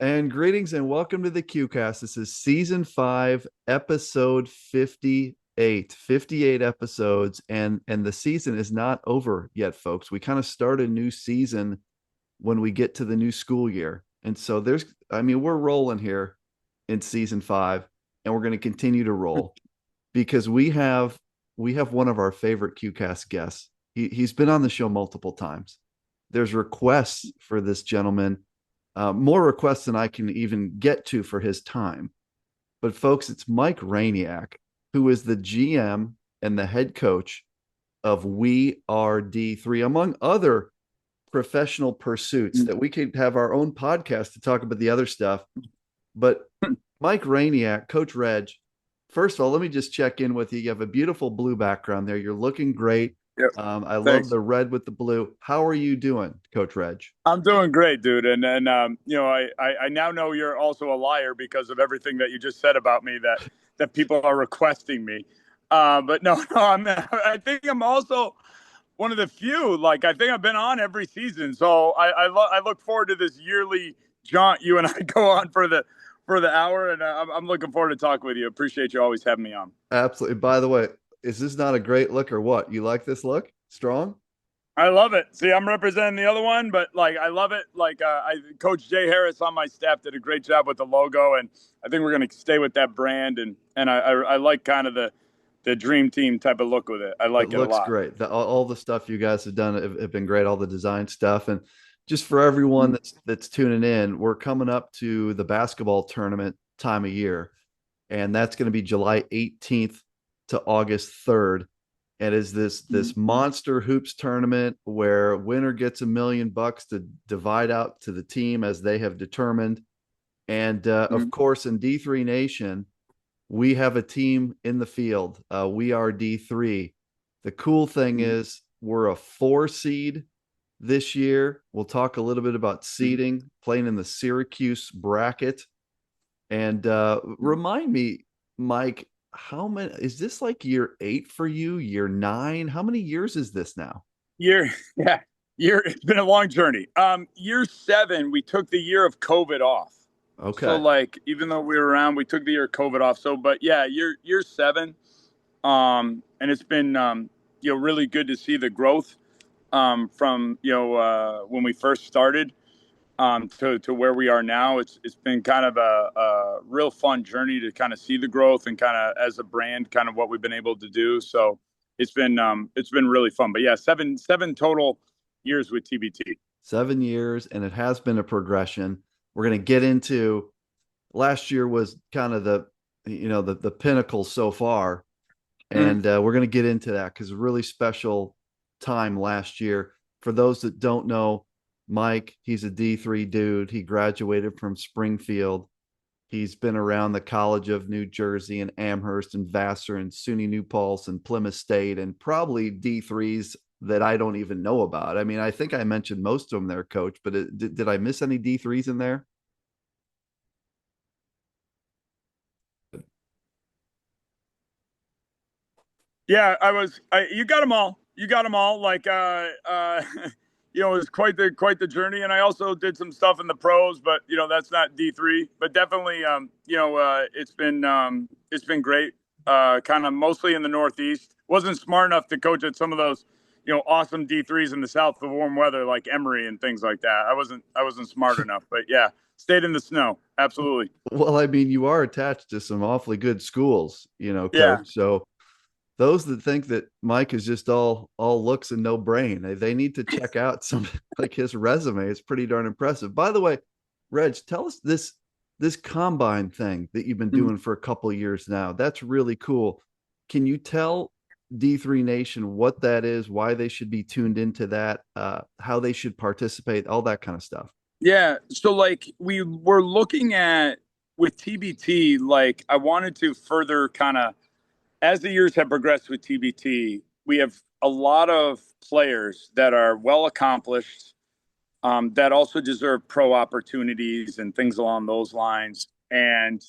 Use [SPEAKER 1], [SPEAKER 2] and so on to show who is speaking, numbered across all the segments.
[SPEAKER 1] And greetings and welcome to the QCast. This is season 5, episode 58. 58 episodes, and the season is not over yet, folks. We kind of start a new season when we get to the new school year. And so we're rolling here in season 5, and we're going to continue to roll because we have one of our favorite QCast guests. He's been on the show multiple times. There's requests for this gentleman, more requests than I can even get to for his time. But folks, it's Mike Rejniak, who is the GM and the head coach of We Are D3, among other professional pursuits that we could have our own podcast to talk about the other stuff. But Mike Rejniak, Coach Reg, first of all, let me just check in with you. You have a beautiful blue background there. You're looking great.
[SPEAKER 2] Yep.
[SPEAKER 1] I love
[SPEAKER 2] Thanks.
[SPEAKER 1] the red with the blue. How are you doing, Coach Reg?
[SPEAKER 2] I'm doing great, dude. I now know you're also a liar because of everything that you just said about me that people are requesting me. But no, no, I think I'm also one of the few. Like I think I've been on every season, so I look forward to this yearly jaunt you and I go on for the hour, and I'm looking forward to talk with you. Appreciate you always having me on.
[SPEAKER 1] Absolutely. By the way, is this not a great look or what? You like this look? Strong?
[SPEAKER 2] I love it. See, I'm representing the other one, but like I love it. Like Coach Jay Harris on my staff did a great job with the logo, and I think we're going to stay with that brand. And I like kind of the dream team type of look with it. I
[SPEAKER 1] It
[SPEAKER 2] like it a
[SPEAKER 1] looks
[SPEAKER 2] lot.
[SPEAKER 1] great. All the stuff you guys have done have been great. All the design stuff, and just for everyone that's tuning in, we're coming up to the basketball tournament time of year, and that's going to be July 18th to August 3rd. And is this monster hoops tournament where winner gets $1 million to divide out to the team as they have determined. And of course, in D3 Nation, we have a team in the field. We are D3. The cool thing is we're a 4 seed this year. We'll talk a little bit about seeding, playing in the Syracuse bracket. And remind me, Mike, how many is this, like year 8 for you? Year 9? How many years is this now?
[SPEAKER 2] Year, yeah, year. It's been a long journey. Year 7, we took the year of COVID off. So
[SPEAKER 1] Okay.
[SPEAKER 2] like, even though we were around, we took the year of COVID off. So, but yeah, year 7. And it's been really good to see the growth from when we first started to where we are now. It's been kind of a real fun journey to kind of see the growth and kind of as a brand, kind of what we've been able to do. So it's been really fun. But yeah, seven total years with TBT.
[SPEAKER 1] 7 years, and it has been a progression. We're going to get into last year was kind of the pinnacle so far,
[SPEAKER 2] Mm.
[SPEAKER 1] and we're going to get into that because a really special time last year. For those that don't know, Mike, he's a D3 dude. He graduated from Springfield. He's been around the College of New Jersey and Amherst and Vassar and SUNY New Paltz and Plymouth State and probably D3s that I don't even know about. I mean, I think I mentioned most of them there, Coach, but did I miss any D3s in there?
[SPEAKER 2] Yeah, you got them all. You got them all. Like, it was quite the journey. And I also did some stuff in the pros, but that's not D3. But definitely, it's been great. Kind of mostly in the Northeast. Wasn't smart enough to coach at some of those, awesome D3s in the South for warm weather, like Emory and things like that. I wasn't smart enough. But yeah, stayed in the snow. Absolutely.
[SPEAKER 1] Well, I mean, you are attached to some awfully good schools,
[SPEAKER 2] Yeah.
[SPEAKER 1] Coach. So those that think that Mike is just all looks and no brain, they need to check out some like his resume. It's pretty darn impressive. By the way, Reg, tell us this combine thing that you've been doing for a couple of years now. That's really cool. Can you tell D3 Nation what that is, why they should be tuned into that, how they should participate, all that kind of stuff?
[SPEAKER 2] Yeah. So like we were looking at with TBT, like I wanted to further kind of as the years have progressed with TBT, we have a lot of players that are well accomplished, that also deserve pro opportunities and things along those lines. And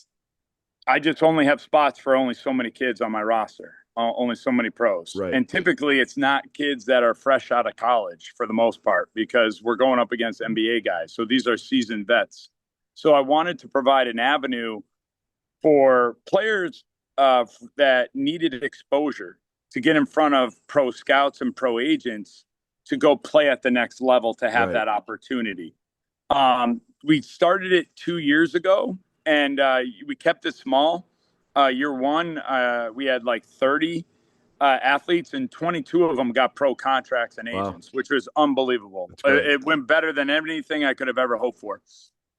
[SPEAKER 2] I just only have spots for only so many kids on my roster, only so many pros.
[SPEAKER 1] Right.
[SPEAKER 2] And typically it's not kids that are fresh out of college for the most part, because we're going up against NBA guys. So these are seasoned vets. So I wanted to provide an avenue for players that needed exposure to get in front of pro scouts and pro agents to go play at the next level to have
[SPEAKER 1] Right.
[SPEAKER 2] that opportunity. We started it 2 years ago, and we kept it small. Year one, we had like 30 athletes, and 22 of them got pro contracts and
[SPEAKER 1] Wow.
[SPEAKER 2] agents, which was unbelievable.
[SPEAKER 1] That's great.
[SPEAKER 2] It went better than anything I could have ever hoped for.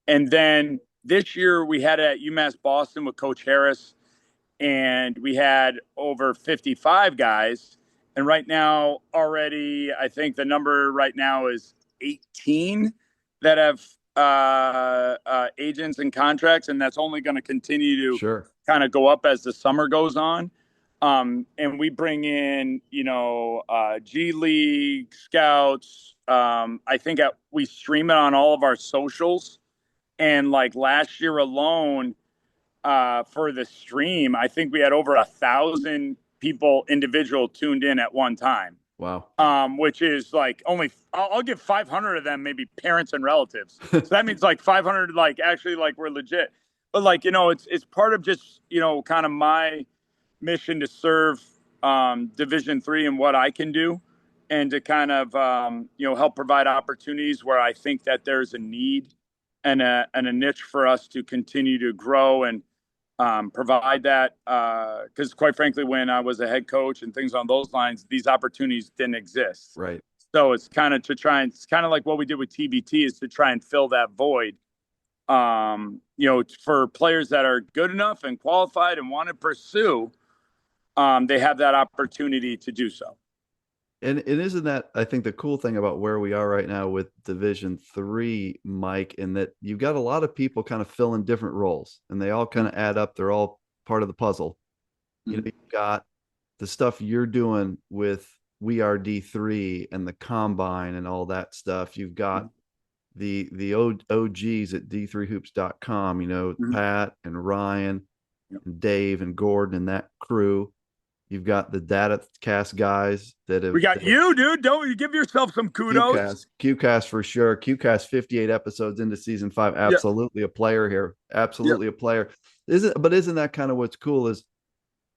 [SPEAKER 2] And then this year, we had it at UMass Boston with Coach Harris, and we had over 55 guys. And right now, already, I think the number right now is 18 that have agents and contracts, and that's only going to continue to
[SPEAKER 1] Sure.
[SPEAKER 2] kind of go up as the summer goes on. And we bring in, G League scouts. I think we stream it on all of our socials. And like last year alone, for the stream, I think we had over 1,000 people individual tuned in at one time.
[SPEAKER 1] Wow.
[SPEAKER 2] Which is like only I'll give 500 of them maybe parents and relatives. So that means like 500 like actually like we're legit. But like it's part of just kind of my mission to serve Division III and what I can do, and to kind of help provide opportunities where I think that there's a need and a niche for us to continue to grow and provide that, because quite frankly, when I was a head coach and things on those lines, these opportunities didn't exist.
[SPEAKER 1] Right.
[SPEAKER 2] So it's kind of it's kind of like what we did with TBT, is to try and fill that void, for players that are good enough and qualified and want to pursue, they have that opportunity to do so.
[SPEAKER 1] And isn't that, I think, the cool thing about where we are right now with Division III, Mike, in that you've got a lot of people kind of filling different roles, and they all kind of add up. They're all part of the puzzle.
[SPEAKER 2] Mm-hmm.
[SPEAKER 1] You've got the stuff you're doing with We Are D3 and the combine and all that stuff. You've got the OGs at d3hoops.com,
[SPEAKER 2] Mm-hmm.
[SPEAKER 1] Pat and Ryan
[SPEAKER 2] Yep.
[SPEAKER 1] and Dave and Gordon and that crew. You've got the data cast guys that have,
[SPEAKER 2] We got you, dude. Don't you give yourself some kudos?
[SPEAKER 1] QCast for sure. QCast 58 episodes into season 5.
[SPEAKER 2] Yeah.
[SPEAKER 1] Absolutely a player here. Absolutely
[SPEAKER 2] Yep.
[SPEAKER 1] a player. Isn't that kind of what's cool is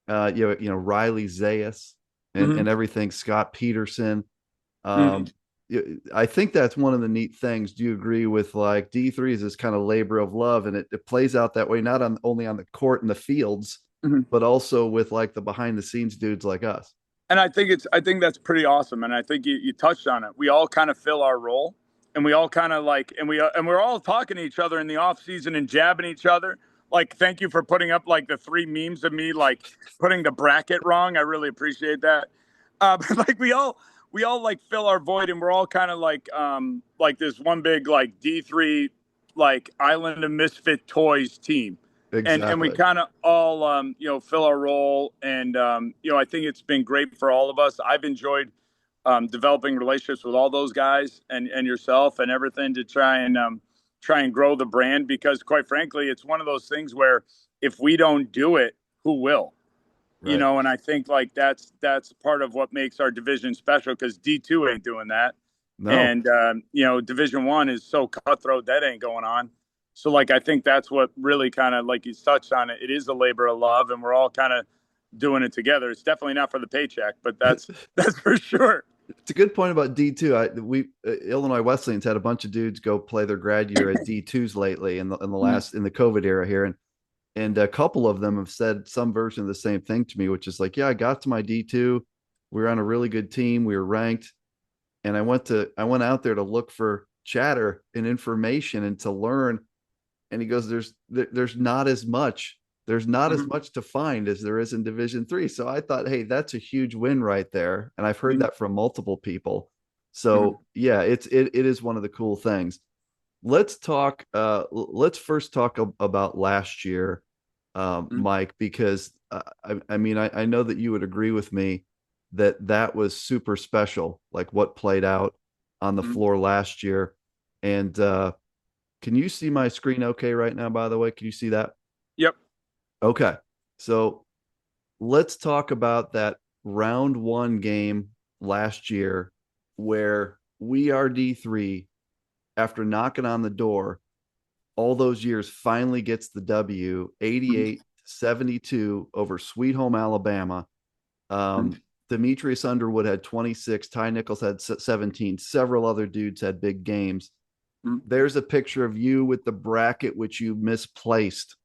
[SPEAKER 1] Riley Zayas and
[SPEAKER 2] Mm-hmm.
[SPEAKER 1] everything, Scott Peterson.
[SPEAKER 2] Mm-hmm.
[SPEAKER 1] I think that's one of the neat things. Do you agree with like D3 is this kind of labor of love, and it plays out that way, not only on the court and the fields,
[SPEAKER 2] Mm-hmm.
[SPEAKER 1] but also with like the behind the scenes dudes like us.
[SPEAKER 2] And I think that's pretty awesome. And I think you touched on it. We all kind of fill our role, and we all kind of like, and we're all talking to each other in the off season and jabbing each other. Like, thank you for putting up like the 3 memes of me, like putting the bracket wrong. I really appreciate that. But like we all like fill our void, and we're all kind of like this one big like D3, like Island of Misfit Toys team. And we
[SPEAKER 1] Exactly.
[SPEAKER 2] kind of all fill our role, and I think it's been great for all of us. I've enjoyed developing relationships with all those guys and yourself and everything, to try and grow the brand, because quite frankly, it's one of those things where if we don't do it, who will?
[SPEAKER 1] Right.
[SPEAKER 2] And I think like that's part of what makes our division special, because D2 ain't doing that.
[SPEAKER 1] No.
[SPEAKER 2] And Division I is so cutthroat, that ain't going on. So like I think that's what really kind of, like you touched on it, it is a labor of love, and we're all kind of doing it together. It's definitely not for the paycheck, but that's for sure.
[SPEAKER 1] It's a good point about D2. Illinois Wesleyans had a bunch of dudes go play their grad year at D2s lately in the in the COVID era here, and a couple of them have said some version of the same thing to me, which is like, yeah, I got to my D2, we were on a really good team, we were ranked, and I went out there to look for chatter and information and to learn, and he goes, there's not as much
[SPEAKER 2] Mm-hmm.
[SPEAKER 1] to find as there is in Division III. So I thought, hey, that's a huge win right there, and I've heard
[SPEAKER 2] Mm-hmm.
[SPEAKER 1] that from multiple people.
[SPEAKER 2] Mm-hmm.
[SPEAKER 1] So yeah, it is one of the cool things. Let's first talk about last year, Mike, because I mean, I know that you would agree with me that was super special, like what played out on the
[SPEAKER 2] Mm-hmm.
[SPEAKER 1] floor last year. And can you see my screen okay right now, by the way? Can you see that?
[SPEAKER 2] Yep.
[SPEAKER 1] Okay. So let's talk about that round 1 game last year where We Are D3, after knocking on the door, all those years finally gets the W, 88-72 over Sweet Home Alabama. Demetrius Underwood had 26, Ty Nichols had 17, several other dudes had big games. There's a picture of you with the bracket which you misplaced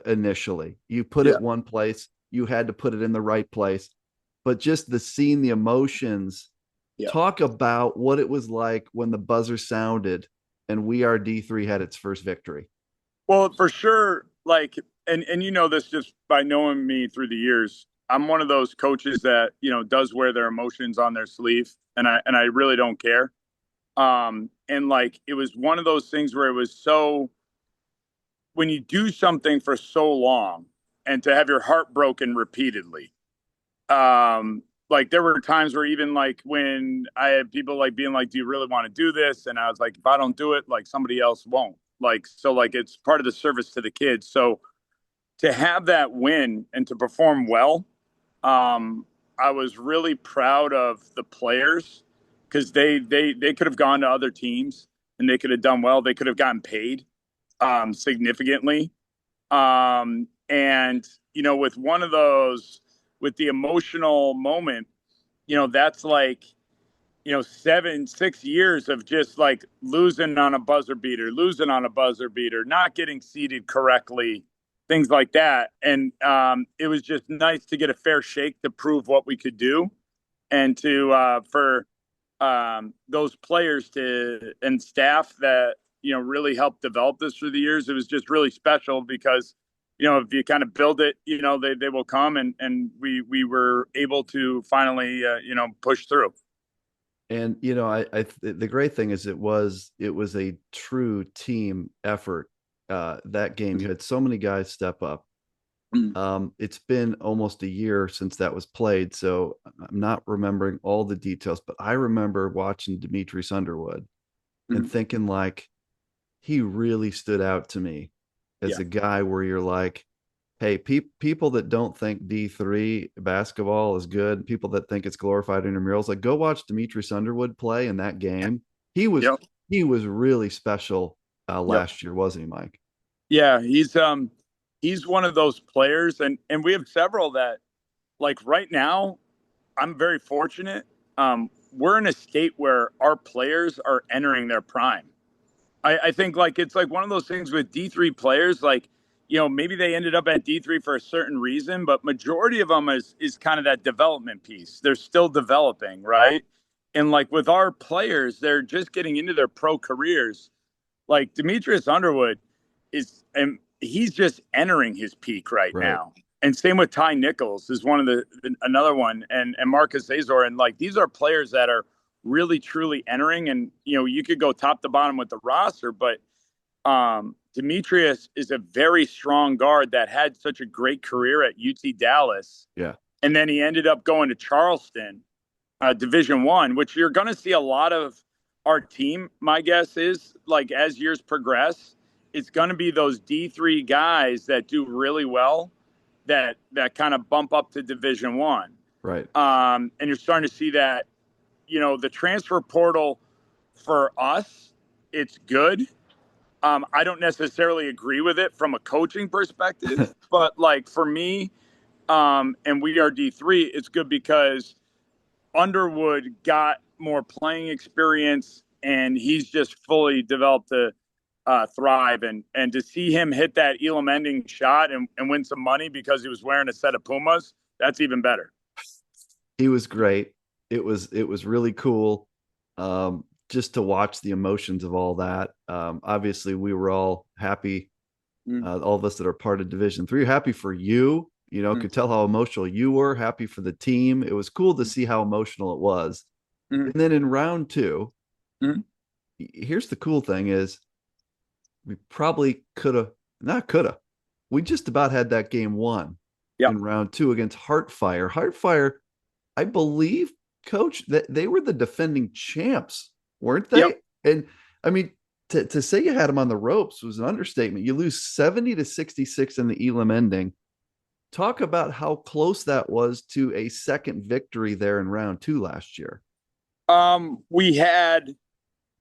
[SPEAKER 1] initially. You put it one place, you had to put it in the right place. But just the scene, the emotions, talk about what it was like when the buzzer sounded and We Are D3 had its first victory.
[SPEAKER 2] Well, for sure, like, and you know this just by knowing me through the years. I'm one of those coaches that does wear their emotions on their sleeve, and I really don't care. And like it was one of those things where it was so when you do something for so long and to have your heart broken repeatedly. Like there were times where even like when I had people like being like, "Do you really want to do this?" And I was like, "If I don't do it, like somebody else won't." Like so, like it's part of the service to the kids. So to have that win and to perform well, I was really proud of the players because they could have gone to other teams and they could have done well. They could have gotten paid significantly. And with one of those, with the emotional moment, that's like 6 years of just like losing on a buzzer beater, not getting seated correctly, things like that. And it was just nice to get a fair shake to prove what we could do, and to for those players to and staff that really helped develop this through the years. It was just really special because if you kind of build it, they will come, and we were able to finally push through.
[SPEAKER 1] And the great thing is it was a true team effort. That game, you had so many guys step up. It's been almost a year since that was played, so I'm not remembering all the details, but I remember watching Demetrius Underwood and thinking like he really stood out to me as
[SPEAKER 2] Yeah.
[SPEAKER 1] a guy where you're like, hey, people that don't think D3 basketball is good, people that think it's glorified intramurals, like go watch Demetrius Underwood play in that game. He was
[SPEAKER 2] Yep.
[SPEAKER 1] he was really special
[SPEAKER 2] Yep.
[SPEAKER 1] last year, wasn't he, Mike?
[SPEAKER 2] Yeah, he's one of those players, and we have several that like right now. I'm very fortunate. We're in a state where our players are entering their prime. I think like it's like one of those things with D3 players, like maybe they ended up at D3 for a certain reason, but majority of them is kind of that development piece. They're still developing, right? And like with our players, they're just getting into their pro careers. Like Demetrius Underwood is, and he's just entering his peak right
[SPEAKER 1] Right.
[SPEAKER 2] now. And same with Ty Nichols is one of another one, and Marcus Azor, and like these are players that are really truly entering, and you could go top to bottom with the roster, but Demetrius is a very strong guard that had such a great career at UT Dallas,
[SPEAKER 1] Yeah.
[SPEAKER 2] and then he ended up going to Charleston, Division 1, which you're going to see a lot of our team. My guess is like as years progress, it's going to be those D3 guys that do really well that kind of bump up to Division 1.
[SPEAKER 1] Right.
[SPEAKER 2] And you're starting to see that the transfer portal for us, it's good. I don't necessarily agree with it from a coaching perspective, but like for me, and We Are D3, it's good because Underwood got more playing experience, and he's just fully developed to thrive. And to see him hit that Elam ending shot and win some money because he was wearing a set of Pumas, that's even better.
[SPEAKER 1] He was great. It was really cool. Just to watch the emotions of all that. Obviously, we were all happy. All of us that are part of Division 3, happy for you. Could tell how emotional you were. Happy for the team. It was cool to see how emotional it was. And then in round two, here's the cool thing: is we probably could have, not could have, we just about had that game won
[SPEAKER 2] Yeah.
[SPEAKER 1] in round two against Heartfire. Heartfire, I believe, coach, that they were the defending champs, weren't they?
[SPEAKER 2] Yep.
[SPEAKER 1] And I mean, to say you had them on the ropes was an understatement. You lose 70-66 in the Elam ending. Talk about how close that was to a second victory there in round two last year.
[SPEAKER 2] We had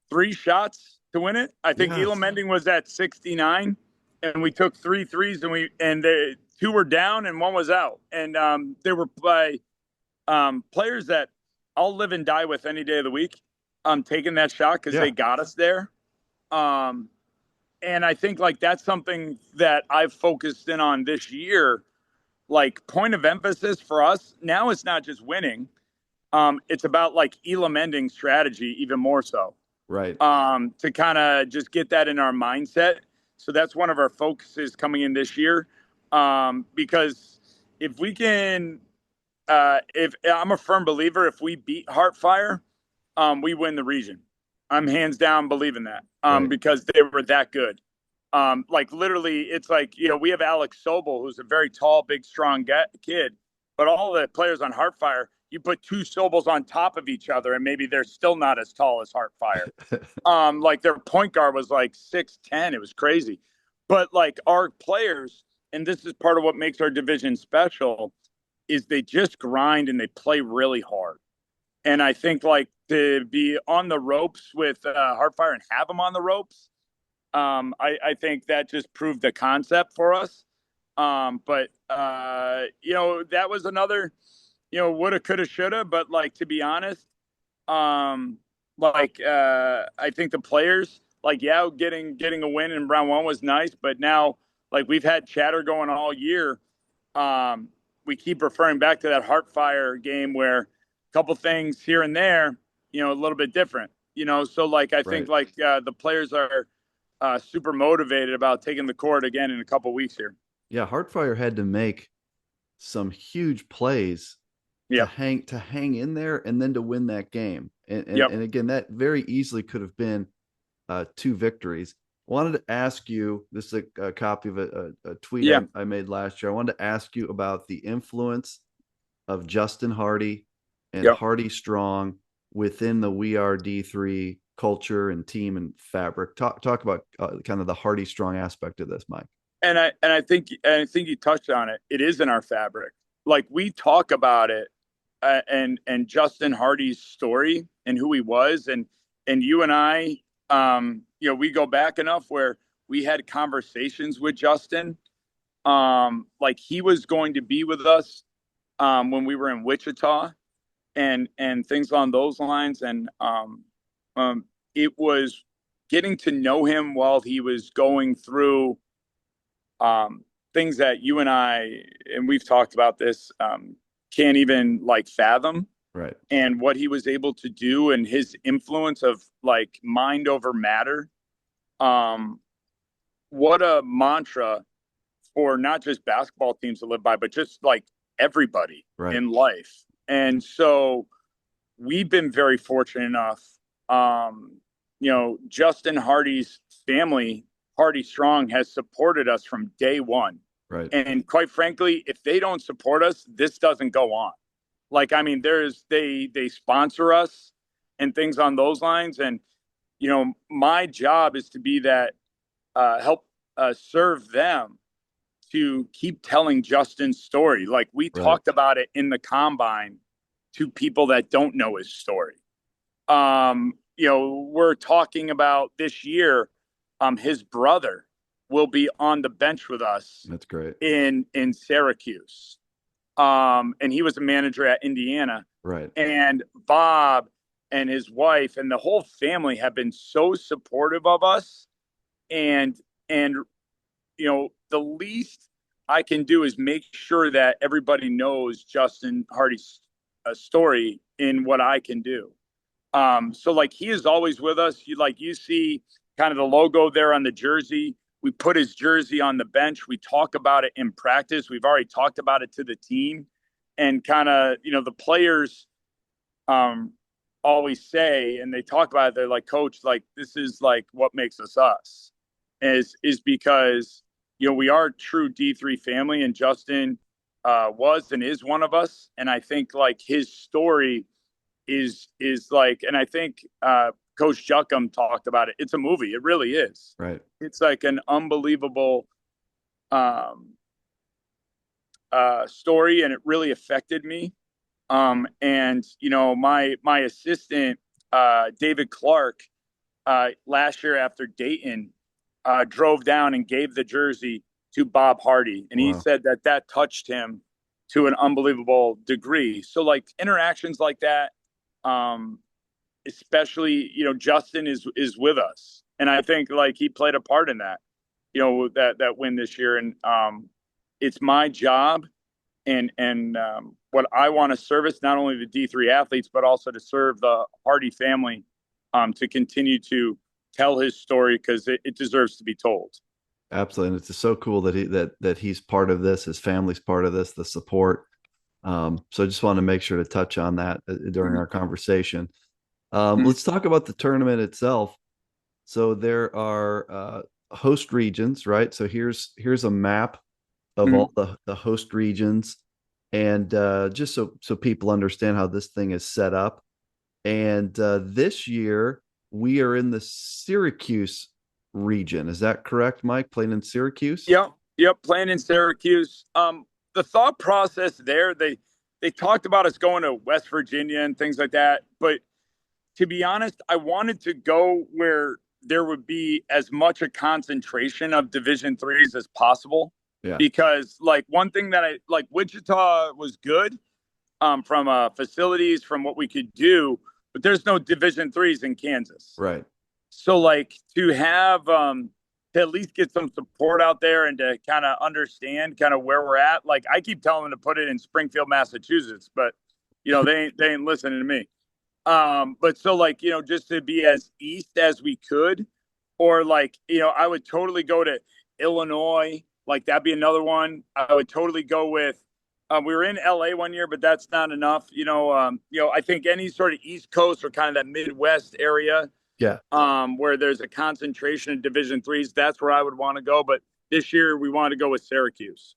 [SPEAKER 2] 3 shots to win it. I think Elam
[SPEAKER 1] Yes.
[SPEAKER 2] Mending was at 69, and we took three threes, and the two were down and one was out, and they were by players that I'll live and die with any day of the week. Taking that shot because
[SPEAKER 1] Yeah.
[SPEAKER 2] they got us there. Um, and I think like that's something that I've focused in on this year. Like point of emphasis for us now, it's not just winning. It's about like Elam Ending strategy even more so,
[SPEAKER 1] Right.
[SPEAKER 2] to kind of just get that in our mindset. So that's one of our focuses coming in this year, because if we can, if I'm a firm believer, if we beat Heartfire, we win the region. I'm hands down believing that,
[SPEAKER 1] Right.
[SPEAKER 2] because they were that good. Like literally, it's like, we have Alex Sobel, who's a very tall, big, strong kid, but all the players on Heartfire, you put two Sobels on top of each other, and maybe they're still not as tall as Heartfire. Like their point guard was like 6'10". It was crazy, but like our players, and this is part of what makes our division special, is they just grind and they play really hard. And I think like to be on the ropes with Heartfire and have them on the ropes, I think that just proved the concept for us. But that was another, woulda, coulda, shoulda. But like to be honest, um, I think the players, like, yeah, getting a win in round one was nice, but now like we've had chatter going all year. Um, we keep referring back to that Heartfire game where a couple things here and there, a little bit different. So like I think
[SPEAKER 1] Right.
[SPEAKER 2] like the players are super motivated about taking the court again in a couple weeks here.
[SPEAKER 1] Yeah. Heartfire had to make some huge plays
[SPEAKER 2] Yep.
[SPEAKER 1] to hang in there and then to win that game.
[SPEAKER 2] Yep.
[SPEAKER 1] And again, that very easily could have been two victories. I wanted to ask you, this is a copy of a tweet
[SPEAKER 2] Yeah.
[SPEAKER 1] I made last year. I wanted to ask you about the influence of Justin Hardy and
[SPEAKER 2] Yep.
[SPEAKER 1] HardyStrong within the We Are D3 culture and team and fabric. Talk about kind of the HardyStrong aspect of this, Mike.
[SPEAKER 2] And I think you touched on it. It is in our fabric. Like we talk about it, and Justin Hardy's story and who he was, and you and I, we go back enough where we had conversations with Justin. Like he was going to be with us when we were in Wichita, and things along those lines, and it was getting to know him while he was going through um, things that you and I, and we've talked about this, can't even like fathom,
[SPEAKER 1] Right.
[SPEAKER 2] and what he was able to do and his influence of like mind over matter. Um, what a mantra for not just basketball teams to live by, but just like everybody
[SPEAKER 1] Right.
[SPEAKER 2] in life. And so we've been very fortunate enough. Justin Hardy's family, Hardy Strong, has supported us from day one.
[SPEAKER 1] Right.
[SPEAKER 2] And quite frankly, if they don't support us, this doesn't go on. Like, I mean, they sponsor us and things on those lines. And, my job is to be that help serve them to keep telling Justin's story. Like we
[SPEAKER 1] Right.
[SPEAKER 2] talked about it in the combine to people that don't know his story. We're talking about this year, his brother will be on the bench with us
[SPEAKER 1] That's great.
[SPEAKER 2] in Syracuse. And he was a manager at Indiana.
[SPEAKER 1] Right.
[SPEAKER 2] And Bob and his wife and the whole family have been so supportive of us. And the least I can do is make sure that everybody knows Justin Hardy's story in what I can do. So like he is always with us. You see kind of the logo there on the jersey. We put his jersey on the bench. We talk about it in practice. We've already talked about it to the team, and kind of the players um, always say, and they talk about it. They're like, Coach, like this is like what makes us us, is because we are a true D3 family, and Justin was and is one of us. And I think like his story is like, and I think Coach Juckham talked about it. It's a movie. It really is.
[SPEAKER 1] Right.
[SPEAKER 2] It's like an unbelievable um, story, and it really affected me. And my assistant David Clark, last year after Dayton drove down and gave the jersey to Bob Hardy, and he
[SPEAKER 1] Wow.
[SPEAKER 2] said that that touched him to an unbelievable degree. So like interactions like that, um, especially Justin is with us, and I think like he played a part in that, that win this year, and it's my job and what I want to service not only the D3 athletes but also to serve the Hardy family, to continue to tell his story because it deserves to be told.
[SPEAKER 1] Absolutely. And it's just so cool that he's part of this, his family's part of this, the support. So I just want to make sure to touch on that during our conversation. Let's talk about the tournament itself. So there are host regions, right? So here's a map of all the host regions, and just so people understand how this thing is set up. And this year we are in the Syracuse region. Is that correct, Mike? Playing in Syracuse?
[SPEAKER 2] Yep, playing in Syracuse. The thought process there, they talked about us going to West Virginia and things like that, but to be honest, I wanted to go where there would be as much a concentration of Division threes as possible.
[SPEAKER 1] Yeah.
[SPEAKER 2] Because like one thing that I like, Wichita was good, from facilities, from what we could do, but there's no Division threes in Kansas.
[SPEAKER 1] Right.
[SPEAKER 2] So like to have to at least get some support out there and to kind of understand kind of where we're at. Like I keep telling them to put it in Springfield, Massachusetts, but they ain't listening to me. But so like, just to be as east as we could, or like, I would totally go to Illinois. Like that'd be another one. I would totally go with, we were in LA one year, but that's not enough. I think any sort of East Coast or kind of that Midwest area,
[SPEAKER 1] Yeah.
[SPEAKER 2] where there's a concentration of Division threes, that's where I would want to go. But this year we want to go with Syracuse.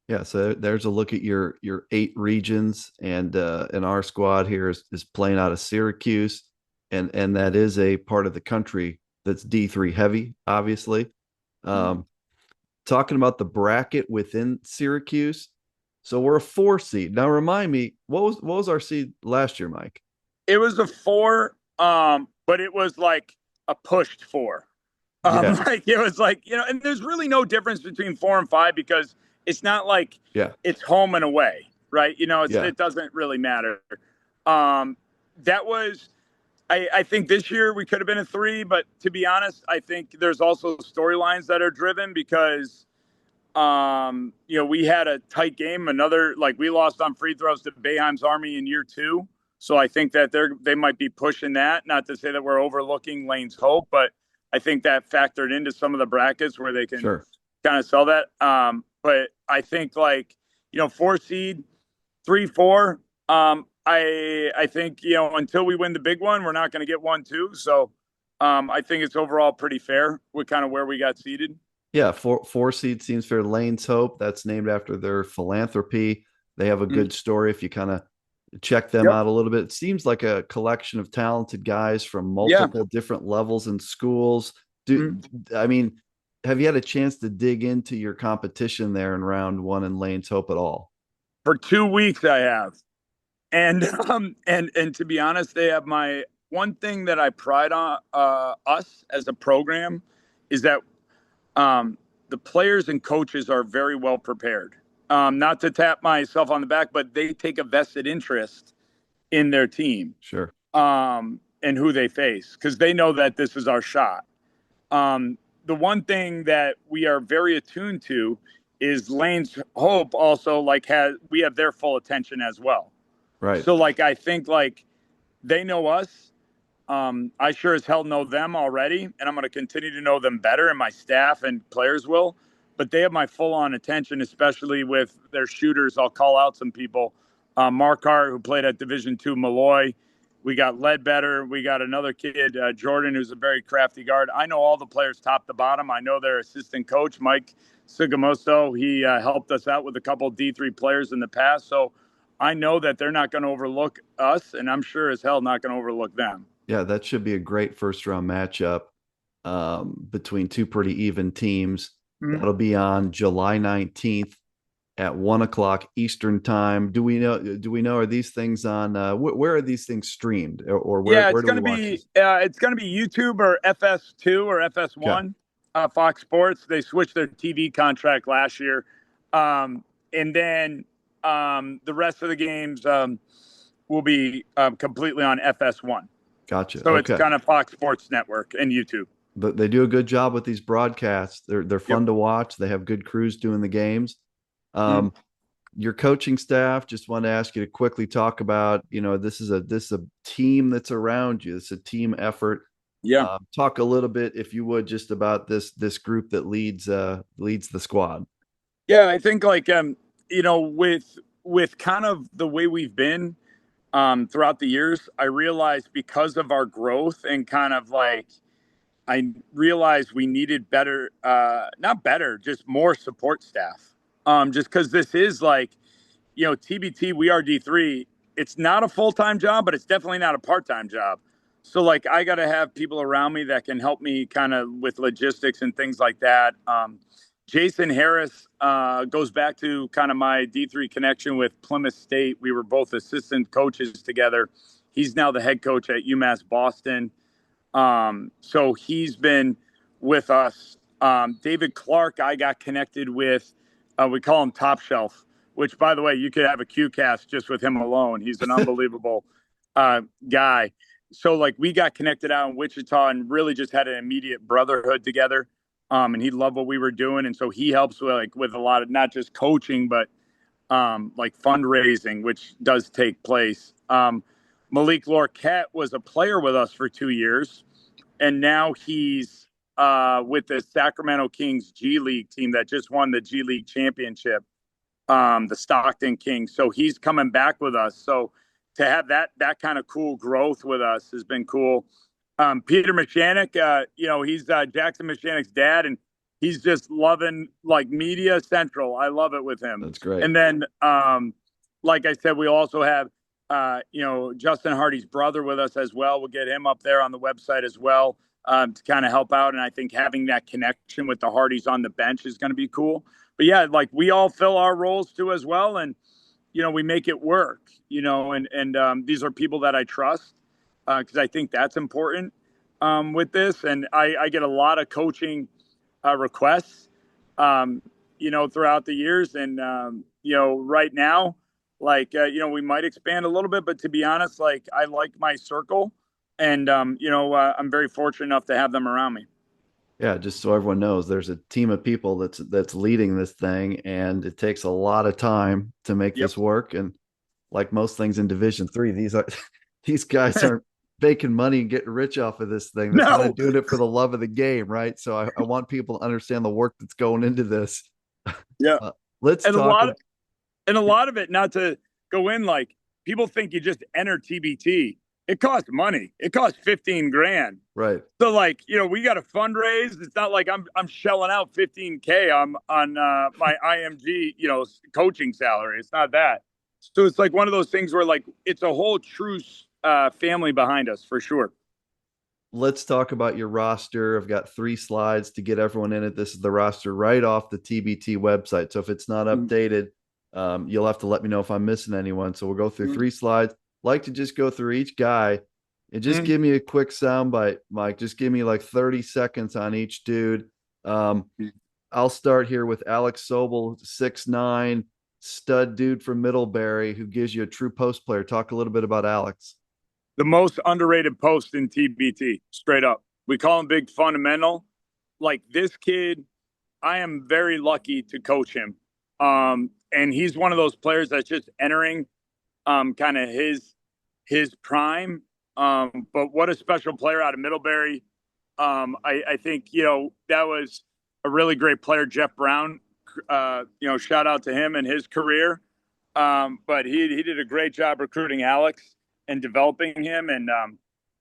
[SPEAKER 1] Yeah, so there's a look at your 8 regions, and our squad here is playing out of Syracuse, and that is a part of the country that's D3 heavy, obviously. Um, Talking about the bracket within Syracuse, so we're a 4 seed. Now, remind me, what was our seed last year, Mike?
[SPEAKER 2] It was a 4, but it was like a pushed 4.
[SPEAKER 1] Yeah,
[SPEAKER 2] Like it was like, and there's really no difference between 4 and 5 because it's not like
[SPEAKER 1] yeah,
[SPEAKER 2] it's home and away, right?
[SPEAKER 1] yeah,
[SPEAKER 2] It doesn't really matter. That was, I think this year we could have been a 3, but to be honest, I think there's also storylines that are driven because, we had a tight game. Like we lost on free throws to Boeheim's Army in year 2. So I think that they might be pushing that. Not to say that we're overlooking Layne's hope, but I think that factored into some of the brackets where they can
[SPEAKER 1] sure.
[SPEAKER 2] kind of sell that. But I think like, 4 seed, 3, 4. I think, until we win the big one, we're not going to get 1, 2. So I think it's overall pretty fair with kind of where we got seated.
[SPEAKER 1] Yeah, 4 seed seems fair. Layne's Hope, that's named after their philanthropy. They have a good story if you kind of check them
[SPEAKER 2] Yep.
[SPEAKER 1] out a little bit. It seems like a collection of talented guys from
[SPEAKER 2] Yeah.
[SPEAKER 1] multiple different levels and schools. I mean, have you had a chance to dig into your competition there in round 1 in Layne's Hope at all?
[SPEAKER 2] For 2 weeks I have. And and to be honest, they have my one thing that I pride on us as a program is that the players and coaches are very well prepared. Not to tap myself on the back, but they take a vested interest in their team,
[SPEAKER 1] Sure.
[SPEAKER 2] and who they face because they know that this is our shot. The one thing that we are very attuned to is Layne's Hope also we have their full attention as well.
[SPEAKER 1] Right.
[SPEAKER 2] So like I think like they know us. I sure as hell know them already, and I'm going to continue to know them better, and my staff and players will. But they have my full-on attention, especially with their shooters. I'll call out some people. Markart, who played at Division II, Malloy. We got Ledbetter. We got another kid, Jordan, who's a very crafty guard. I know all the players top to bottom. I know their assistant coach, Mike Sugamoso. He helped us out with a couple of D3 players in the past. So I know that they're not going to overlook us, and I'm sure as hell not going to overlook them.
[SPEAKER 1] Yeah, that should be a great first round matchup between two pretty even teams.
[SPEAKER 2] Mm-hmm.
[SPEAKER 1] That'll be on July 19th at 1 o'clock Eastern time. Do we know, are these things on, where are these things streamed, or where,
[SPEAKER 2] Yeah,
[SPEAKER 1] where do we watch this?
[SPEAKER 2] it's gonna be YouTube or FS2 or
[SPEAKER 1] Okay.
[SPEAKER 2] FS1. Fox Sports, they switched their TV contract last year, and then the rest of the games will be completely on FS1.
[SPEAKER 1] Gotcha.
[SPEAKER 2] So it's
[SPEAKER 1] Okay.
[SPEAKER 2] kind of Fox Sports Network and YouTube.
[SPEAKER 1] But they do a good job with these broadcasts. They're
[SPEAKER 2] Yep.
[SPEAKER 1] fun to watch. They have good crews doing the games.
[SPEAKER 2] Mm.
[SPEAKER 1] Um, your coaching staff, just want to ask you to quickly talk about, this is a team that's around you. It's a team effort.
[SPEAKER 2] Yeah.
[SPEAKER 1] Talk a little bit, if you would, just about this group that leads the squad.
[SPEAKER 2] Yeah, I think like with kind of the way we've been throughout the years, I realized because of our growth and kind of like I realized we needed better, not better, just more support staff. Just because this is like, TBT, we are D3. It's not a full time job, but it's definitely not a part time job. So, like, I got to have people around me that can help me kind of with logistics and things like that. Jason Harris goes back to kind of my D3 connection with Plymouth State. We were both assistant coaches together. He's now the head coach at UMass Boston. So he's been with us. David Clark, I got connected with. We call him Top Shelf, which, by the way, you could have a QCast just with him alone. He's an unbelievable guy. So, like, we got connected out in Wichita and really just had an immediate brotherhood together. And he loved what we were doing, and so he helps with a lot of not just coaching, but like fundraising, which does take place. Malik Lorquette was a player with us for 2 years, and now he's with the Sacramento Kings G League team that just won the G League championship, the Stockton Kings. So he's coming back with us. So to have that kind of cool growth with us has been cool. Peter Mechanic, he's Jackson Mechanic's dad, and he's just loving like Media Central. I love it with him.
[SPEAKER 1] That's great.
[SPEAKER 2] And then, like I said, we also have Justin Hardy's brother with us as well. We'll get him up there on the website as well to kind of help out. And I think having that connection with the Hardys on the bench is going to be cool. But yeah, like we all fill our roles too as well, and we make it work. And these are people that I trust because I think that's important with this. And I get a lot of coaching requests, throughout the years. And, right now, like, we might expand a little bit, but to be honest, like I like my circle and, I'm very fortunate enough to have them around me.
[SPEAKER 1] Yeah, just so everyone knows, there's a team of people that's leading this thing, and it takes a lot of time to make
[SPEAKER 2] Yep.
[SPEAKER 1] this work. And like most things in Division 3, these guys aren't making money and getting rich off of this thing. They're kind
[SPEAKER 2] No.
[SPEAKER 1] of doing it for the love of the game, right? So I want people to understand the work that's going into this.
[SPEAKER 2] Yeah.
[SPEAKER 1] Uh, let's
[SPEAKER 2] And a
[SPEAKER 1] talk.
[SPEAKER 2] lot of, and a lot of it, not to go in, like people think you just enter TBT. It costs money. It costs 15 grand.
[SPEAKER 1] Right.
[SPEAKER 2] So like, we got to fundraise. It's not like I'm shelling out 15K on my IMG, coaching salary. It's not that. So it's like one of those things where like it's a whole true family behind us for sure.
[SPEAKER 1] Let's talk about your roster. I've got 3 slides to get everyone in it. This is the roster right off the TBT website. So if it's not updated, you'll have to let me know if I'm missing anyone. So we'll go through 3 slides. Like to just go through each guy and just give me a quick soundbite, Mike. Just give me like 30 seconds on each dude. I'll start here with Alex Sobel, 6'9", stud dude from Middlebury, who gives you a true post player. Talk a little bit about Alex.
[SPEAKER 2] The most underrated post in TBT, straight up. We call him Big Fundamental. Like this kid, I am very lucky to coach him. And he's one of those players that's just entering kind of his prime. But what a special player out of Middlebury. I think, that was a really great player, Jeff Brown. Shout out to him and his career. But he did a great job recruiting Alex and developing him. And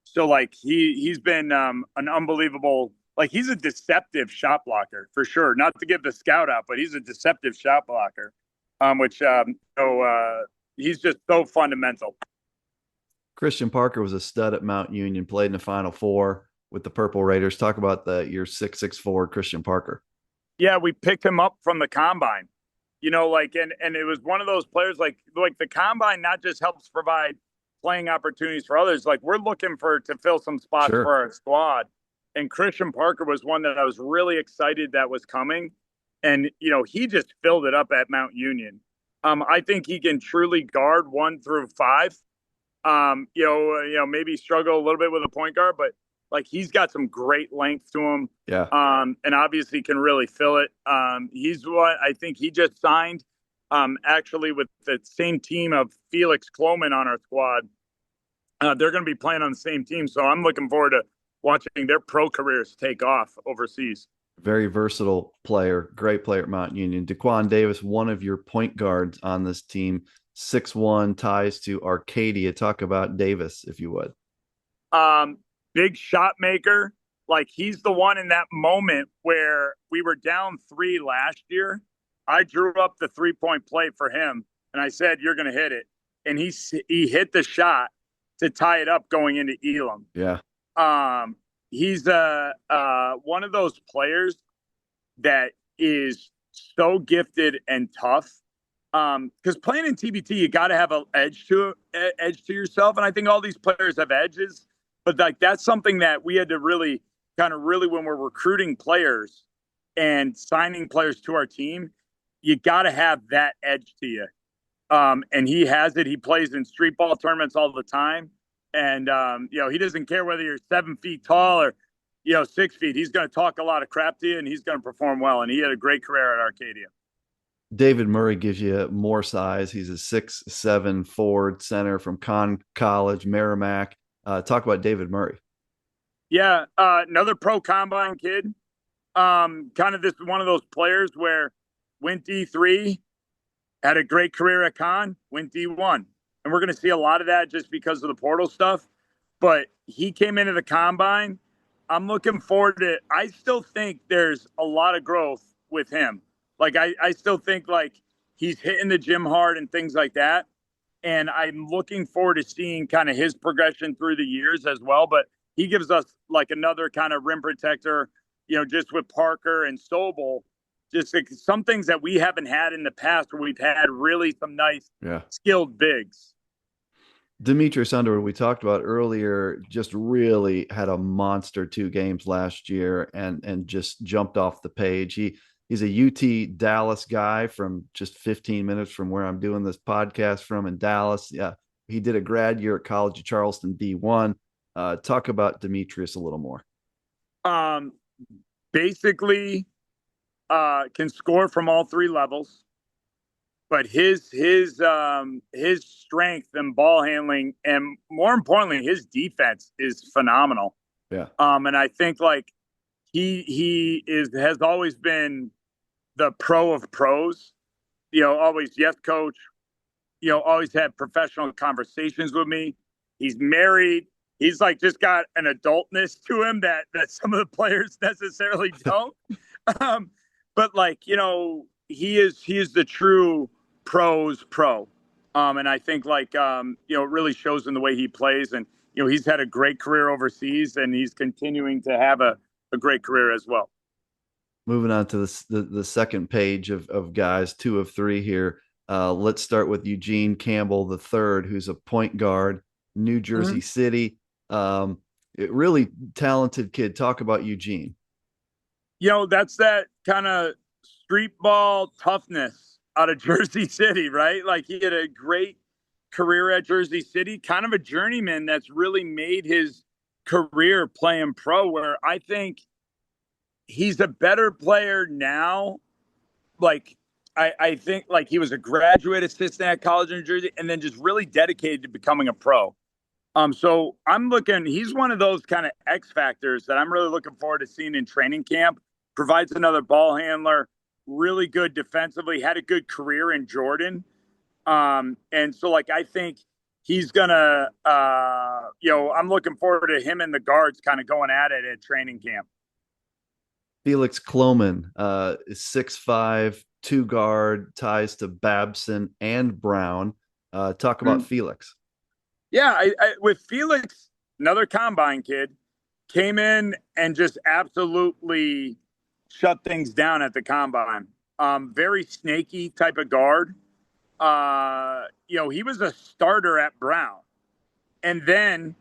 [SPEAKER 2] so like he's been an unbelievable, like he's a deceptive shot blocker for sure. Not to give the scout out, but he's a deceptive shot blocker, which he's just so fundamental.
[SPEAKER 1] Christian Parker was a stud at Mount Union, played in the Final Four with the Purple Raiders. Talk about your 6'6" forward, Christian Parker.
[SPEAKER 2] Yeah, we picked him up from the combine. And it was one of those players like the combine not just helps provide playing opportunities for others. Like we're looking to fill some spots
[SPEAKER 1] Sure.
[SPEAKER 2] for our squad. And Christian Parker was one that I was really excited that was coming. And, he just filled it up at Mount Union. I think he can truly guard 1 through 5. Maybe struggle a little bit with a point guard, but like he's got some great length to him.
[SPEAKER 1] Yeah.
[SPEAKER 2] And obviously can really fill it. He's what I think he just signed, actually with the same team of Felix Kloman on our squad. They're going to be playing on the same team. So I'm looking forward to watching their pro careers take off overseas.
[SPEAKER 1] Very versatile player, great player at Mount Union. Daquan Davis, one of your point guards on this team, 6'1", ties to Arcadia. Talk about Davis, if you would.
[SPEAKER 2] Big shot maker. Like he's the one in that moment where we were down 3 last year. I drew up the 3-point play for him, and I said, "You're going to hit it," and he hit the shot to tie it up going into Elam.
[SPEAKER 1] Yeah.
[SPEAKER 2] He's one of those players that is so gifted and tough. Because playing in TBT, you got to have an edge to yourself, and I think all these players have edges. But like that's something that we had to really when we're recruiting players and signing players to our team, you got to have that edge to you. And he has it. He plays in street ball tournaments all the time. And, he doesn't care whether you're 7 feet tall or, 6 feet. He's going to talk a lot of crap to you, and he's going to perform well. And he had a great career at Arcadia.
[SPEAKER 1] David Murray gives you more size. He's a 6'7" forward center from Conn College, Merrimack. Talk about David Murray.
[SPEAKER 2] Yeah, another pro combine kid. Kind of this one of those players where went D3, had a great career at Conn, went D1. And we're going to see a lot of that just because of the portal stuff. But he came into the combine. I'm looking forward to it. I still think there's a lot of growth with him. Like, I still think, like, he's hitting the gym hard and things like that. And I'm looking forward to seeing kind of his progression through the years as well. But he gives us, like, another kind of rim protector, just with Parker and Sobel. Just like some things that we haven't had in the past where we've had really some nice skilled bigs.
[SPEAKER 1] Demetrius Underwood, we talked about earlier, just really had a monster 2 games last year and just jumped off the page. He's a UT Dallas guy from just 15 minutes from where I'm doing this podcast from in Dallas. Yeah, he did a grad year at College of Charleston D1. Talk about Demetrius a little more.
[SPEAKER 2] Basically, can score from all 3 levels. But his strength and ball handling, and more importantly, his defense is phenomenal.
[SPEAKER 1] Yeah.
[SPEAKER 2] And I think like he has always been the pro of pros. Always yes, coach. Always had professional conversations with me. He's married. He's like just got an adultness to him that some of the players necessarily don't. But like he is the true pro's pro. And I think like, it really shows in the way he plays, and, he's had a great career overseas, and he's continuing to have a great career as well.
[SPEAKER 1] Moving on to the second page of guys, 2 of 3 here. Let's start with Eugene Campbell III, who's a point guard, New Jersey City. Really talented kid. Talk about Eugene.
[SPEAKER 2] That's that kind of street ball toughness out of Jersey City, right? Like he had a great career at Jersey City, kind of a journeyman that's really made his career playing pro, where I think he's a better player now. Like I think like he was a graduate assistant at college in New Jersey and then just really dedicated to becoming a pro. So he's one of those kind of X factors that I'm really looking forward to seeing in training camp. Provides another ball handler, really good defensively, had a good career in Jordan. And so like, I think he's gonna, I'm looking forward to him and the guards kind of going at it at training camp.
[SPEAKER 1] Felix Kloman, is 6'5", 2 guard, ties to Babson and Brown. Talk about Felix.
[SPEAKER 2] Yeah, I with Felix, another combine kid, came in and just absolutely shut things down at the combine. very snaky type of guard. He was a starter at Brown, and then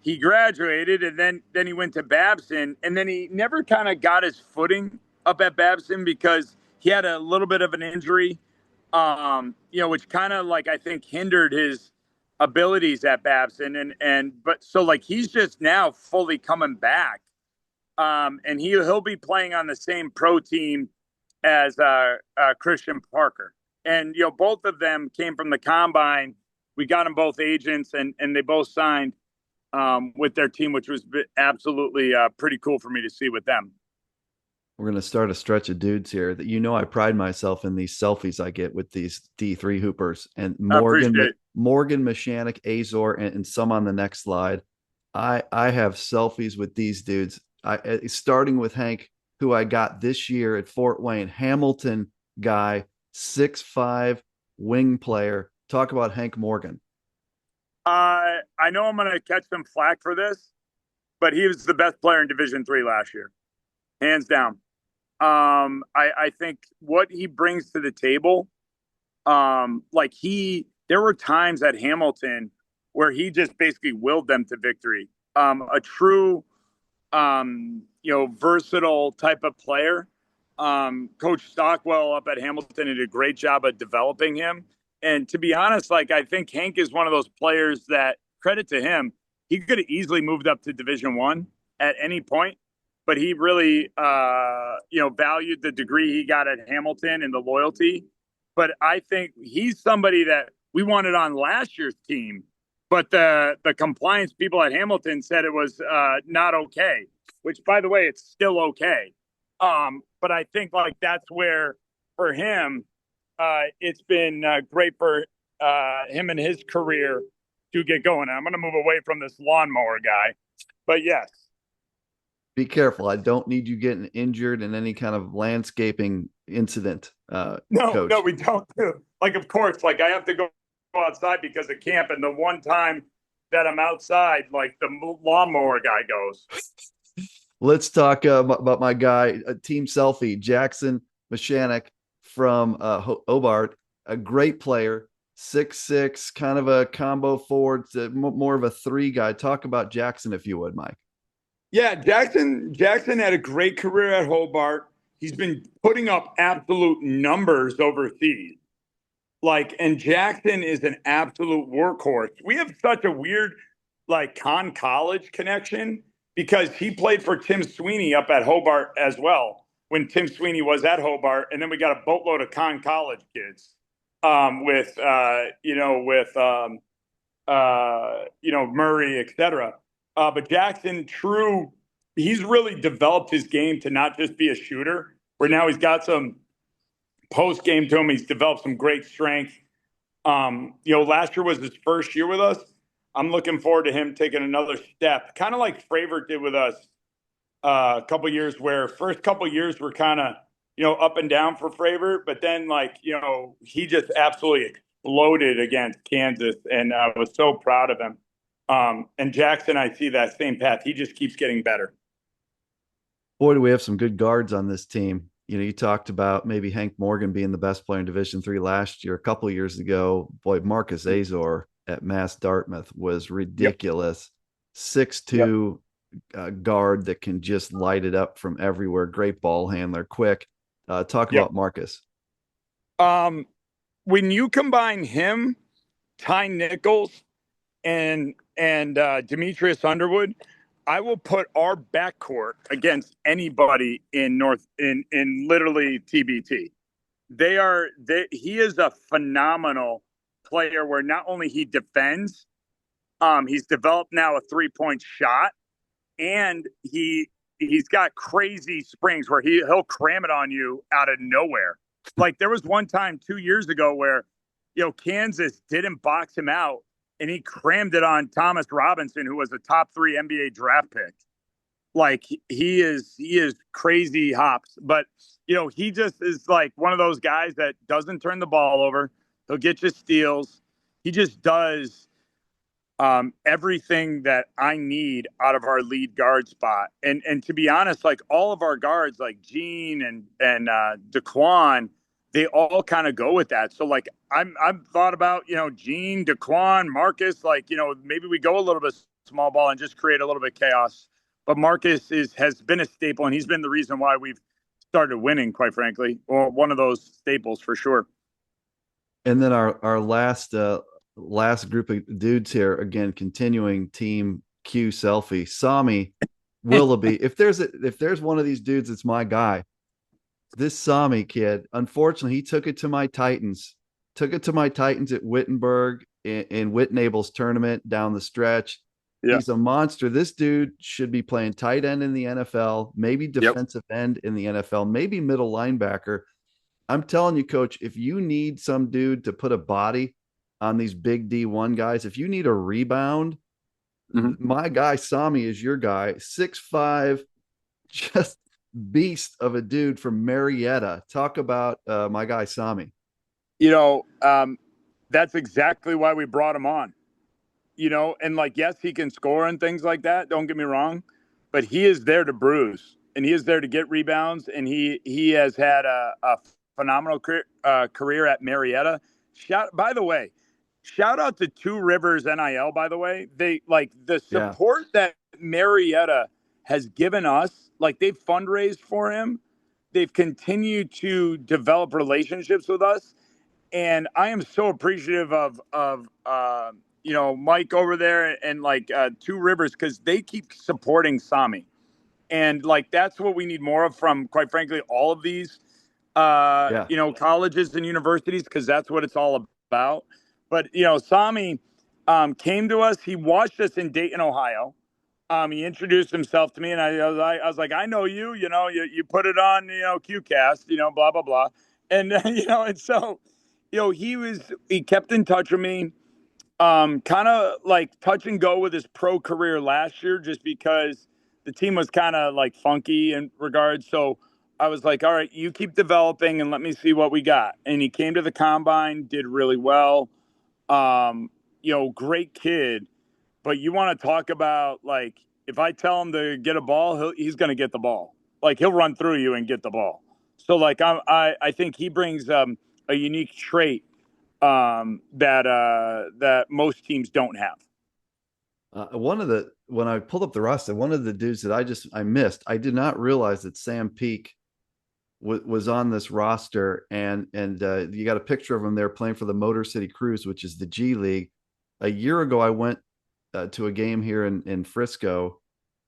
[SPEAKER 2] he graduated, and then he went to Babson, and then he never kind of got his footing up at Babson because he had a little bit of an injury, which kind of like I think hindered his abilities at Babson, but so like he's just now fully coming back, and he'll be playing on the same pro team as Christian Parker, and both of them came from the combine. We got them both agents, and they both signed with their team, which was absolutely pretty cool for me to see with them.
[SPEAKER 1] We're going to start a stretch of dudes here that I pride myself in these selfies I get with these D3 hoopers and
[SPEAKER 2] I appreciate it.
[SPEAKER 1] Morgan, Mechanic, Azor, and some on the next slide. I have selfies with these dudes. Starting with Hank, who I got this year at Fort Wayne, Hamilton guy, 6'5" wing player. Talk about Hank Morgan.
[SPEAKER 2] I know I'm going to catch some flack for this, but he was the best player in Division III last year, hands down. I think what he brings to the table, there were times at Hamilton where he just basically willed them to victory. A true, versatile type of player. Coach Stockwell up at Hamilton did a great job of developing him. And to be honest, I think Hank is one of those players that, credit to him, he could have easily moved up to Division I at any point, but he really, valued the degree he got at Hamilton and the loyalty. But I think he's somebody that we wanted on last year's team, but the compliance people at Hamilton said it was not okay, which, by the way, it's still okay. But I think that's where, for him, it's been great for him and his career to get going. And I'm going to move away from this lawnmower guy, but yes.
[SPEAKER 1] Be careful. I don't need you getting injured in any kind of landscaping incident.
[SPEAKER 2] No,
[SPEAKER 1] Coach.
[SPEAKER 2] no, we don't do. Of course, I have to go outside because of camp. And the one time that I'm outside, the lawnmower guy goes.
[SPEAKER 1] Let's talk about my guy, team selfie, Jackson Mechanic from Hobart, a great player, 6'6", kind of a combo forward, more of a three guy. Talk about Jackson, if you would, Mike.
[SPEAKER 2] Yeah, Jackson had a great career at Hobart. He's been putting up absolute numbers overseas. And Jackson is an absolute workhorse. We have such a weird, Con College connection because he played for Tim Sweeney up at Hobart as well when Tim Sweeney was at Hobart. And then we got a boatload of Con College kids with Murray, et cetera. But Jackson, he's really developed his game to not just be a shooter, where now he's got some post game to him. He's developed some great strength. Last year was his first year with us. I'm looking forward to him taking another step, kind of like Fravor did with us a couple years, where first couple years were kind of, up and down for Fravor, but then he just absolutely exploded against Kansas, and I was so proud of him. And Jackson, I see that same path. He just keeps getting better.
[SPEAKER 1] Boy, do we have some good guards on this team. You talked about maybe Hank Morgan being the best player in Division III last year. A couple of years ago, boy, Marcus Azor at Mass Dartmouth was ridiculous. Yep. 6'2", guard that can just light it up from everywhere. Great ball handler, quick. Talk about Marcus.
[SPEAKER 2] When you combine him, Ty Nichols, and Demetrius Underwood, I will put our backcourt against anybody in literally TBT. He is a phenomenal player where not only he defends, he's developed now a 3-point shot, and he's got crazy springs where he'll cram it on you out of nowhere. There was one time 2 years ago where, Kansas didn't box him out, and he crammed it on Thomas Robinson, who was a top 3 NBA draft pick. He is crazy hops, but he just is one of those guys that doesn't turn the ball over. He'll get you steals. He just does everything that I need out of our lead guard spot. And to be honest, all of our guards, Gene and Daquan, they all kind of go with that. So like I've thought about, Gene, Daquan, Marcus, like, maybe we go a little bit small ball and just create a little bit chaos. But Marcus has been a staple, and he's been the reason why we've started winning, quite frankly, or one of those staples for sure.
[SPEAKER 1] And then our last group of dudes here, again, continuing team Q selfie. Sami Willoughby. If there's one of these dudes, it's my guy. This Sami kid, unfortunately, he took it to my Titans. Took it to my Titans at Wittenberg in Whitnable's tournament down the stretch.
[SPEAKER 2] Yeah.
[SPEAKER 1] He's a monster. This dude should be playing tight end in the NFL, maybe
[SPEAKER 2] Yep.
[SPEAKER 1] defensive end in the NFL, maybe middle linebacker. I'm telling you, coach, if you need some dude to put a body on these big D1 guys, if you need a rebound,
[SPEAKER 2] Mhm.
[SPEAKER 1] my guy Sami is your guy. 6'5", just beast of a dude from Marietta. Talk about my guy Sami.
[SPEAKER 2] You know, that's exactly why we brought him on. And like, yes, he can score and things like that. Don't get me wrong, but he is there to bruise, and he is there to get rebounds, and he has had a phenomenal career at Marietta. By the way, shout out to Two Rivers NIL. By the way, they like the
[SPEAKER 1] Yeah.
[SPEAKER 2] support that Marietta has given us. Like, they've fundraised for him. They've continued to develop relationships with us, and I am so appreciative of Mike over there and like Two Rivers, because they keep supporting Sami, and like that's what we need more of from, quite frankly, all of these
[SPEAKER 1] Yeah.
[SPEAKER 2] colleges and universities, because that's what it's all about. But Sami came to us. He watched us in Dayton, Ohio. He introduced himself to me, and I was like, I know you. You put it on QCast, blah blah blah, and and so he kept in touch with me, kind of like touch and go with his pro career last year, just because the team was kind of like funky in regards. So I was like, all right, you keep developing and let me see what we got. And he came to the combine, did really well. Great kid. But you want to talk about, like, if I tell him to get a ball, he's going to get the ball. Like, he'll run through you and get the ball. So like I think he brings a unique trait that most teams don't have.
[SPEAKER 1] When I pulled up the roster, one of the dudes that I missed, I did not realize that Sam Peak was on this roster, and you got a picture of him there playing for the Motor City Cruise, which is the G League. A year ago, I went to a game here in Frisco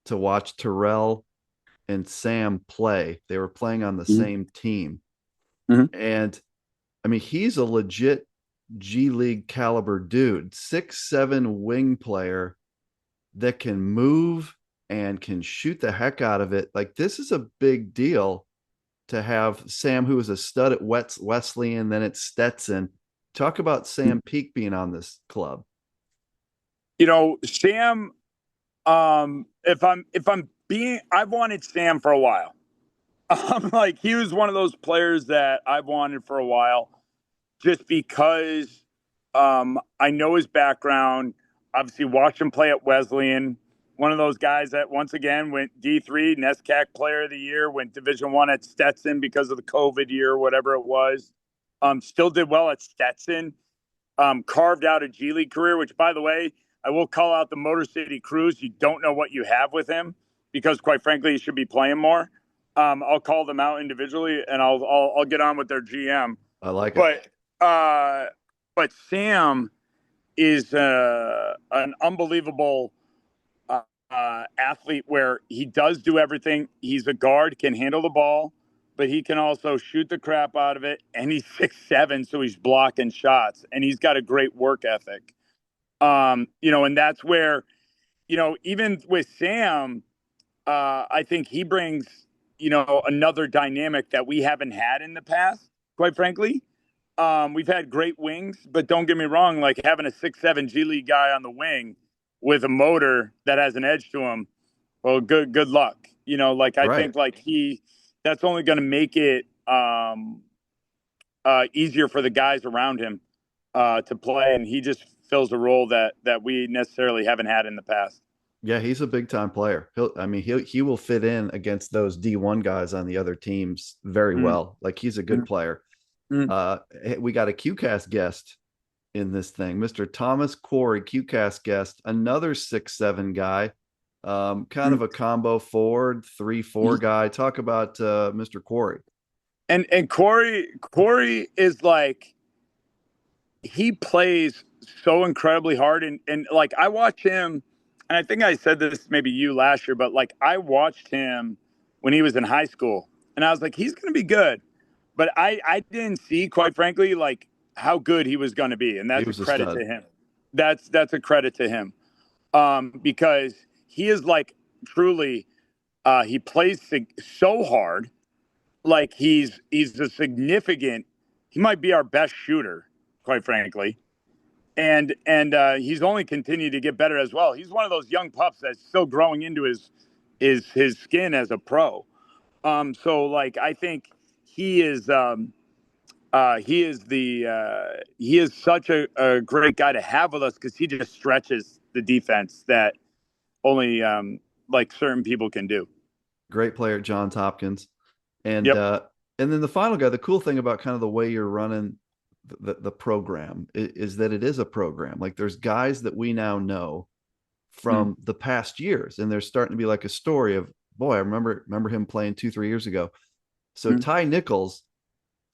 [SPEAKER 1] to watch Terrell and Sam play. They were playing on the same team,
[SPEAKER 2] Mm-hmm.
[SPEAKER 1] and I mean, he's a legit G League caliber dude, 6'7" wing player that can move and can shoot the heck out of it. Like, this is a big deal to have Sam, who was a stud at Wesleyan, then at Stetson. Talk about Sam Peak being on this club.
[SPEAKER 2] Sam, I've wanted Sam for a while. Like, he was one of those players that I've wanted for a while, just because I know his background. Obviously, watched him play at Wesleyan. One of those guys that, once again, went D3, NESCAC Player of the Year, went Division I at Stetson because of the COVID year, whatever it was. Still did well at Stetson. Carved out a G League career, which, by the way, I will call out the Motor City Cruise. You don't know what you have with him, because, quite frankly, he should be playing more. I'll call them out individually, and I'll get on with their GM.
[SPEAKER 1] I like it.
[SPEAKER 2] But Sam is an unbelievable athlete, where he does do everything. He's a guard, can handle the ball, but he can also shoot the crap out of it. And he's 6'7", so he's blocking shots, and he's got a great work ethic. And that's where, even with Sam, I think he brings, another dynamic that we haven't had in the past, quite frankly. We've had great wings, but don't get me wrong, like, having a 6'7" G League guy on the wing with a motor that has an edge to him, well, good luck. I
[SPEAKER 1] Right.
[SPEAKER 2] think, like, that's only going to make it easier for the guys around him to play, and he just fills a role that we necessarily haven't had in the past.
[SPEAKER 1] Yeah, he's a big time player. He will fit in against those D1 guys on the other teams very
[SPEAKER 2] Mm-hmm.
[SPEAKER 1] well. Like, he's a good player.
[SPEAKER 2] Mm.
[SPEAKER 1] We got a QCast guest in this thing, Mr. Thomas Corey, QCast guest, another 6'7" guy, kind of
[SPEAKER 2] Mm.
[SPEAKER 1] a combo forward 3-4 guy. Talk about Mr. Corey.
[SPEAKER 2] And Corey is like, he plays so incredibly hard, and like I watch him, and I think I said this maybe you last year, but like I watched him when he was in high school, and I was like, he's going to be good, but I didn't see, quite frankly, like how good he was going to be, and
[SPEAKER 1] He
[SPEAKER 2] that's a
[SPEAKER 1] was a
[SPEAKER 2] credit to
[SPEAKER 1] stud.
[SPEAKER 2] him. That's a credit to him, because he is like truly, he plays so hard, like he's a significant, he might be our best shooter, quite frankly, and he's only continued to get better as well. He's one of those young pups that's still growing into his skin as a pro. So like I think he is he is such a great guy to have with us, because he just stretches the defense that only like certain people can do.
[SPEAKER 1] Great player, Johns Hopkins. And
[SPEAKER 2] Yep.
[SPEAKER 1] uh, and then the final guy, the cool thing about kind of the way you're running the program is that it is a program. Like there's guys that we now know
[SPEAKER 2] Mm.
[SPEAKER 1] from the past years, and there's starting to be like a story of, boy, I remember him playing 2-3 years ago. So
[SPEAKER 2] Mm.
[SPEAKER 1] Ty Nichols,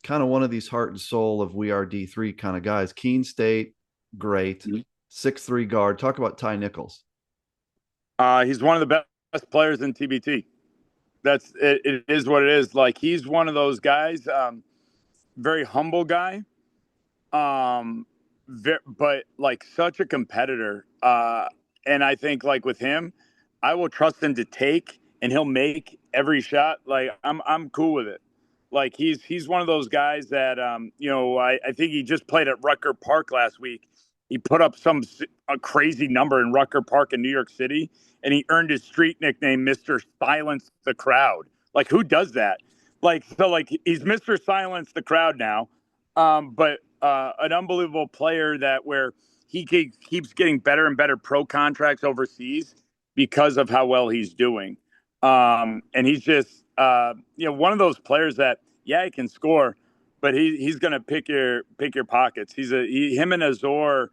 [SPEAKER 1] kind of one of these heart and soul of we are D3 kind of guys. Keene State, great.
[SPEAKER 2] Mm.
[SPEAKER 1] 6'3" guard. Talk about Ty Nichols.
[SPEAKER 2] He's one of the best players in TBT. That's it, it is what it is. Like he's one of those guys, very humble guy, but like such a competitor. And I think like with him, I will trust him to take, and he'll make every shot. Like I'm cool with it. Like he's one of those guys that I think he just played at Rucker Park last week. He put up a crazy number in Rucker Park in New York City, and he earned his street nickname Mr. Silence the Crowd. Like who does that? Like so like he's Mr. Silence the Crowd now. But an unbelievable player that where he keeps getting better and better pro contracts overseas because of how well he's doing. And he's just one of those players that he can score, but he's going to pick your pockets. Him and Azor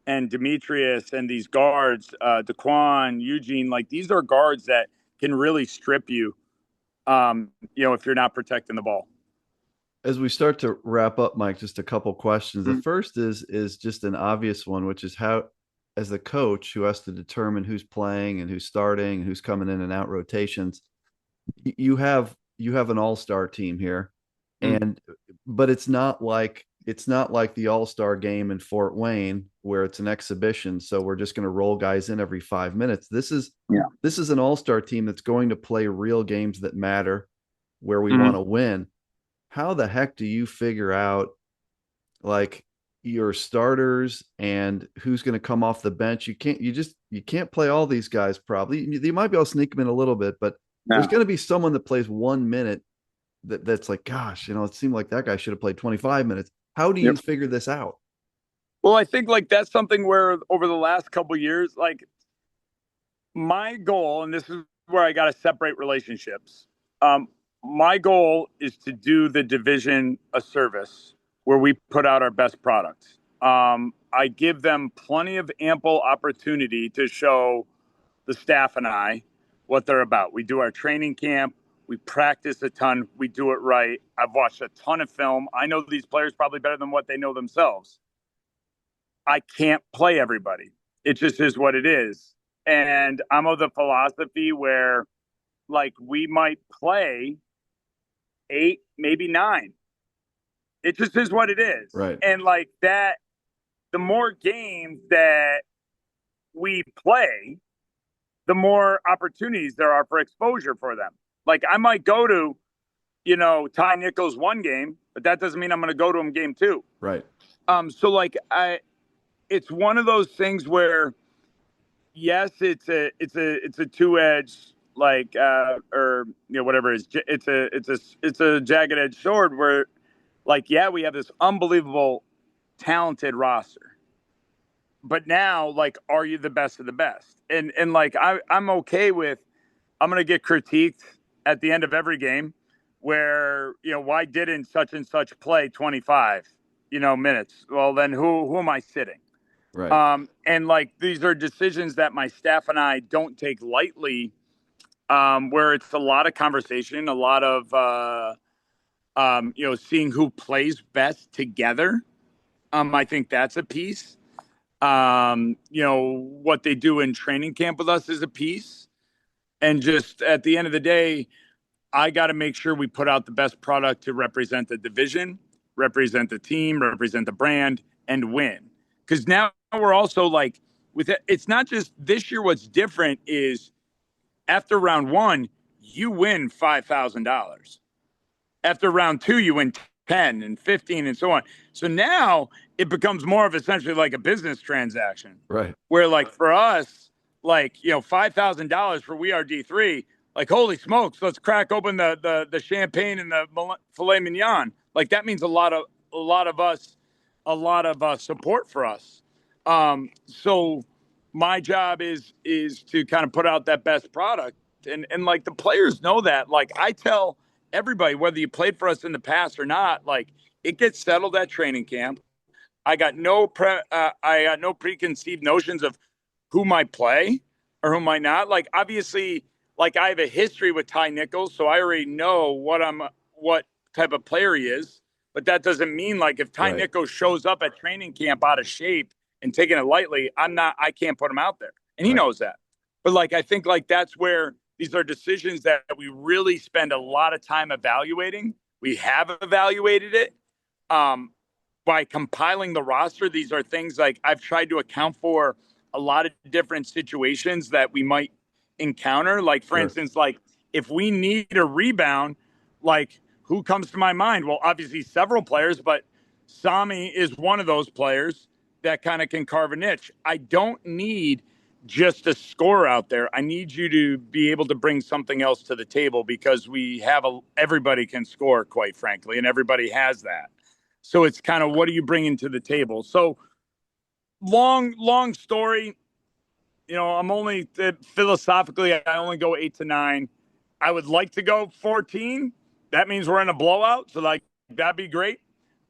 [SPEAKER 2] and Demetrius and these guards, Daquan, Eugene, like these are guards that can really strip you, if you're not protecting the ball.
[SPEAKER 1] As we start to wrap up, Mike, just a couple questions. The
[SPEAKER 2] Mm.
[SPEAKER 1] first is just an obvious one, which is how, as the coach who has to determine who's playing and who's starting and who's coming in and out rotations, you have an all-star team here,
[SPEAKER 2] Mm.
[SPEAKER 1] and but it's not like the all-star game in Fort Wayne where it's an exhibition, so we're just going to roll guys in every 5 minutes.
[SPEAKER 2] Yeah.
[SPEAKER 1] This is an all-star team that's going to play real games that matter, where we want
[SPEAKER 2] Mm.
[SPEAKER 1] to win. How the heck do you figure out like your starters and who's going to come off the bench? You can't play all these guys. Probably you might be able to sneak them in a little bit, but there's
[SPEAKER 2] No.
[SPEAKER 1] going to be someone that plays 1 minute that's like, gosh, it seemed like that guy should have played 25 minutes. How do you
[SPEAKER 2] Yep.
[SPEAKER 1] figure this out?
[SPEAKER 2] Well, I think like that's something where over the last couple of years, like my goal, and this is where I got to separate relationships. Um, my goal is to do the division a service where we put out our best product. I give them plenty of ample opportunity to show the staff and I what they're about. We do our training camp. We practice a ton. We do it right. I've watched a ton of film. I know these players probably better than what they know themselves. I can't play everybody. It just is what it is. And I'm of the philosophy where, like, we might play 8, maybe 9. It just is what it is.
[SPEAKER 1] Right.
[SPEAKER 2] And, like, that, the more games that we play, the more opportunities there are for exposure for them. Like, I might go to, Ty Nichols one game, but that doesn't mean I'm going to go to him game 2.
[SPEAKER 1] Right.
[SPEAKER 2] So, like, it's one of those things where, yes, it's a two-edged, like or whatever it is. It's a jagged edged sword where, like, we have this unbelievable talented roster, but now, like, are you the best of the best? And like I'm okay with, I'm gonna get critiqued at the end of every game, where, why didn't such and such play 25, minutes? Well, then who am I sitting?
[SPEAKER 1] Right.
[SPEAKER 2] And like, these are decisions that my staff and I don't take lightly, where it's a lot of conversation, a lot of, seeing who plays best together. I think that's a piece. What they do in training camp with us is a piece. And just at the end of the day, I got to make sure we put out the best product to represent the division, represent the team, represent the brand, and win. Because now we're also like, it's not just this year. What's different is after round one, you win $5,000. After round two, you win 10 and 15 and so on. So now it becomes more of essentially like a business transaction.
[SPEAKER 1] Right.
[SPEAKER 2] Where like for us, like, $5,000 for We Are D3, like, holy smokes, let's crack open the champagne and the filet mignon. Like, that means a lot of support for us. So my job is to kind of put out that best product. And like, the players know that. Like, I tell everybody, whether you played for us in the past or not, like, it gets settled at training camp. I got no preconceived notions of who might play or who might not. Like, obviously, like, I have a history with Ty Nichols, so I already know what type of player he is. But that doesn't mean, like, if Ty
[SPEAKER 1] Right.
[SPEAKER 2] Nichols shows up at training camp out of shape and taking it lightly, I can't put him out there, and he
[SPEAKER 1] Right.
[SPEAKER 2] knows that. But like, I think like that's where these are decisions that we really spend a lot of time evaluating. We have evaluated it. By compiling the roster, these are things like I've tried to account for a lot of different situations that we might encounter. Like, for
[SPEAKER 1] Sure.
[SPEAKER 2] instance, like, if we need a rebound, like, who comes to my mind? Well, obviously several players, but Sami is one of those players that kind of can carve a niche. I don't need just a score out there. I need you to be able to bring something else to the table, because everybody can score, quite frankly, and everybody has that. So it's kind of, what are you bringing to the table? So long story. I'm only philosophically, I only go 8 to 9. I would like to go 14. That means we're in a blowout. So like, that'd be great.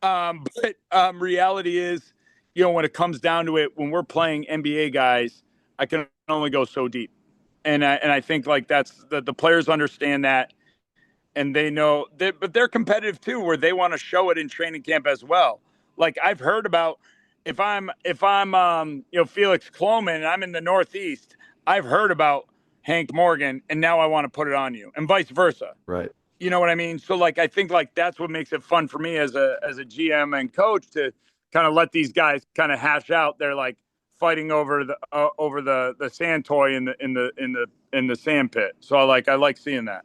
[SPEAKER 2] But reality is, when it comes down to it, when we're playing NBA guys, I can only go so deep. And I think like that's the players understand that, and they know that, but they're competitive too, where they want to show it in training camp as well. Like, I've heard about, if I'm Felix Kloman and I'm in the Northeast, I've heard about Hank Morgan, and now I want to put it on you, and vice versa.
[SPEAKER 1] Right.
[SPEAKER 2] You know what I mean? So like, I think like that's what makes it fun for me as a GM and coach, to kind of let these guys kind of hash out. They're like fighting over the sand toy in the sand pit. So I like seeing that.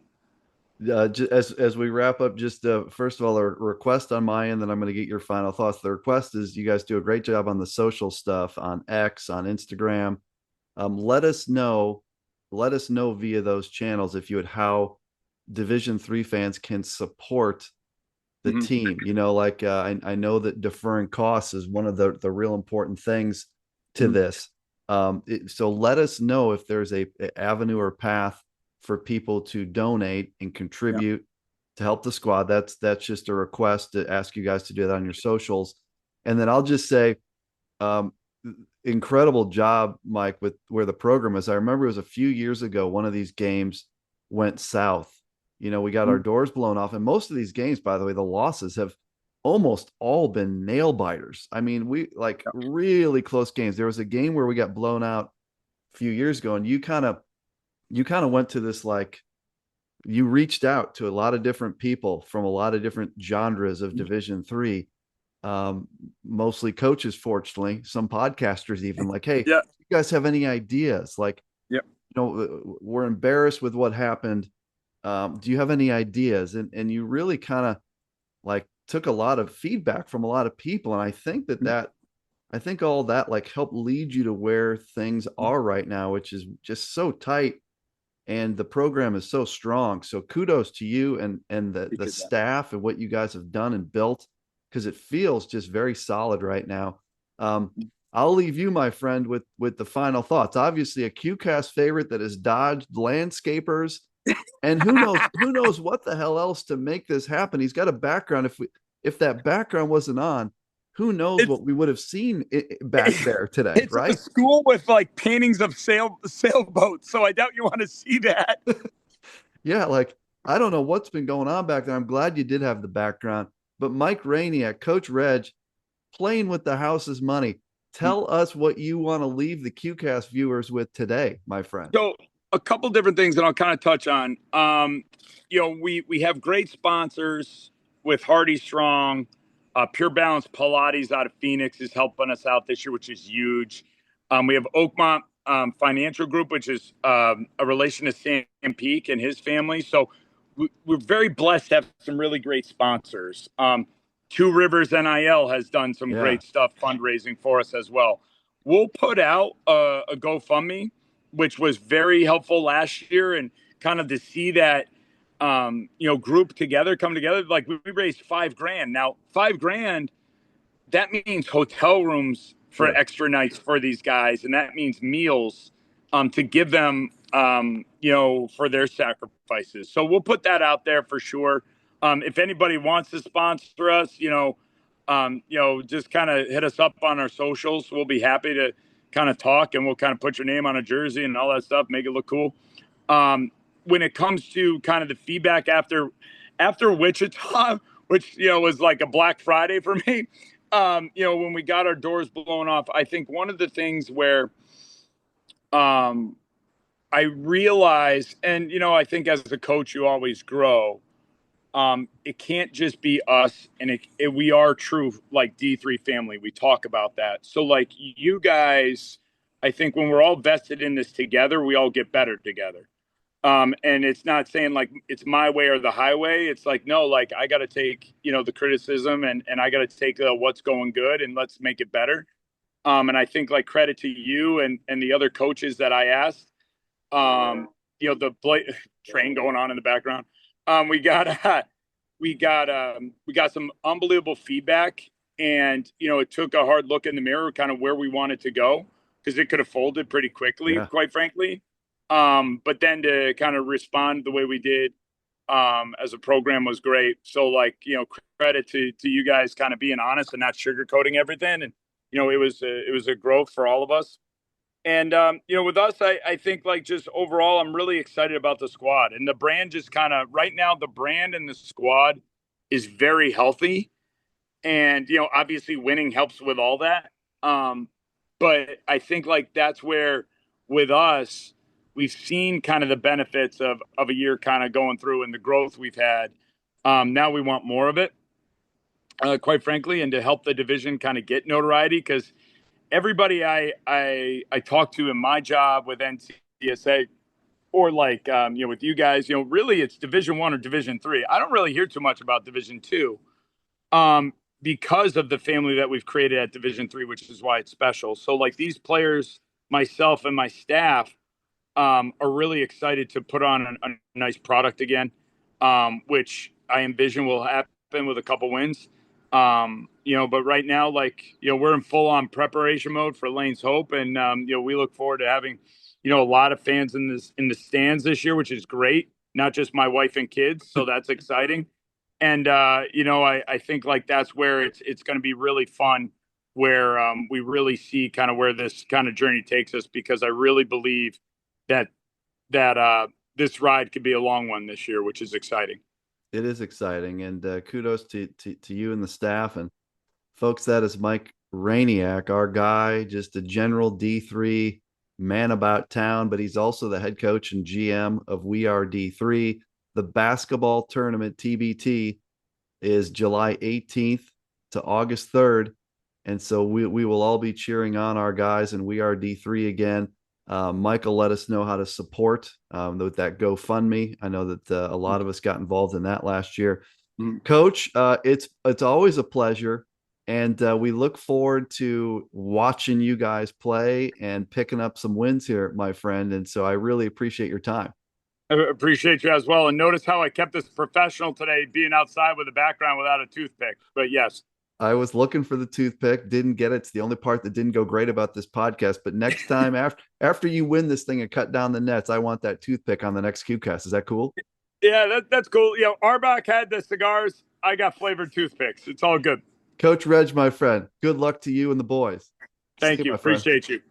[SPEAKER 1] As we wrap up, just first of all, a request on my end, then I'm going to get your final thoughts. The request is, you guys do a great job on the social stuff, on X, on Instagram. Let us know via those channels, if you would, how Division 3 fans can support the team. Like, I know that deferring costs is one of the real important things to this. So let us know if there's a avenue or path for people to donate and contribute to help the squad. That's just a request to ask you guys to do that on your socials. And then I'll just say, incredible job, Mike, with where the program is. I remember it was a few years ago, one of these games went south. We got our doors blown off. And most of these games, by the way, the losses have almost all been nail biters. I mean, we like really close games. There was a game where we got blown out a few years ago, and you kind of went to this, like, you reached out to a lot of different people from a lot of different genres of Division 3, mostly coaches, fortunately, some podcasters even, like, hey,
[SPEAKER 2] Yeah.
[SPEAKER 1] you guys have any ideas? Like,
[SPEAKER 2] Yeah.
[SPEAKER 1] We're embarrassed with what happened. Do you have any ideas? And you really kind of like took a lot of feedback from a lot of people. And I think I think all that like helped lead you to where things are right now, which is just so tight, and the program is so strong. So kudos to you and the staff and what you guys have done and built, because it feels just very solid right now. I'll leave you, my friend, with the final thoughts. Obviously, a QCast favorite that has dodged landscapers And who knows what the hell else to make this happen. He's got a background. If that background wasn't on, who knows
[SPEAKER 2] It's
[SPEAKER 1] what we would have seen back there today,
[SPEAKER 2] it's a
[SPEAKER 1] right?
[SPEAKER 2] school with like paintings of sailboats, so I doubt you want to see that.
[SPEAKER 1] Yeah, like I don't know what's been going on back there. I'm glad you did have the background. But Mike Rejniak, Coach Reg, playing with the house's money. Tell us what you want to leave the QCast viewers with today, my friend.
[SPEAKER 2] So a couple different things that I'll kind of touch on. We have great sponsors with HardyStrong. Pure Balance Pilates out of Phoenix is helping us out this year, which is huge. We have Oakmont Financial Group, which is a relation to Sam Peak and his family. So we're very blessed to have some really great sponsors. Two Rivers NIL has done some
[SPEAKER 1] Yeah.
[SPEAKER 2] great stuff fundraising for us as well. We'll put out a GoFundMe, which was very helpful last year, and kind of to see that group together, come together. Like we raised $5,000. Now, $5,000, that means hotel rooms for
[SPEAKER 1] Sure.
[SPEAKER 2] extra nights for these guys, and that means meals to give them, for their sacrifices. So we'll put that out there for sure. If anybody wants to sponsor us, just kind of hit us up on our socials. We'll be happy to kind of talk, and we'll kind of put your name on a jersey and all that stuff, make it look cool. When it comes to kind of the feedback after Wichita, which was like a Black Friday for me. When we got our doors blown off, I think one of the things where I realized, and I think as a coach, you always grow. It can't just be us, and we are true like D3 family. We talk about that. So like you guys, I think when we're all vested in this together, we all get better together. And it's not saying like it's my way or the highway. It's like, no, like I got to take, the criticism and I got to take what's going good and let's make it better. And I think like credit to you and the other coaches that I asked, the train going on in the background. We got, we got some unbelievable feedback, and, it took a hard look in the mirror, kind of where we wanted to go, because it could have folded pretty quickly,
[SPEAKER 1] Yeah.
[SPEAKER 2] quite frankly. But then to kind of respond the way we did as a program was great. So like, credit to you guys kind of being honest and not sugarcoating everything. And, it was a growth for all of us. And, with us, I think like just overall, I'm really excited about the squad, and the brand just kind of right now, the brand and the squad is very healthy. And, obviously winning helps with all that. But I think like that's where with us, we've seen kind of the benefits of a year kind of going through and the growth we've had. Now we want more of it, quite frankly, and to help the division kind of get notoriety, because everybody I talk to in my job with NCSA or like, with you guys, really it's Division 1 or Division 3. I don't really hear too much about Division 2, because of the family that we've created at Division 3, which is why it's special. So like these players, myself and my staff, are really excited to put on a nice product again, which I envision will happen with a couple wins. But right now, like, we're in full on preparation mode for Layne's Hope. And, we look forward to having, a lot of fans in the stands this year, which is great. Not just my wife and kids. So that's exciting. And, I think like that's where it's going to be really fun, where we really see kind of where this kind of journey takes us, because I really believe that this ride could be a long one this year, which is exciting.
[SPEAKER 1] It is exciting. And kudos to you and the staff. And folks, that is Mike Rejniak, our guy, just a general D3 man about town, but he's also the head coach and GM of We Are D3. The basketball tournament TBT is July 18th to August 3rd. And so we will all be cheering on our guys, and We Are D3 again. Michael let us know how to support with that GoFundMe. I know that a lot of us got involved in that last year. Mm-hmm. Coach, it's always a pleasure, and we look forward to watching you guys play and picking up some wins here, my friend. And so I really appreciate your time.
[SPEAKER 2] I appreciate you as well. And notice how I kept this professional today, being outside with a background without a toothpick. But yes.
[SPEAKER 1] I was looking for the toothpick, didn't get it. It's the only part that didn't go great about this podcast. But next time, after you win this thing and cut down the nets, I want that toothpick on the next CubeCast. Is that cool?
[SPEAKER 2] Yeah, that's cool. Arbach had the cigars. I got flavored toothpicks. It's all good.
[SPEAKER 1] Coach Reg, my friend, good luck to you and the boys. See
[SPEAKER 2] Thank
[SPEAKER 1] you,
[SPEAKER 2] you.
[SPEAKER 1] my friend.
[SPEAKER 2] Appreciate you.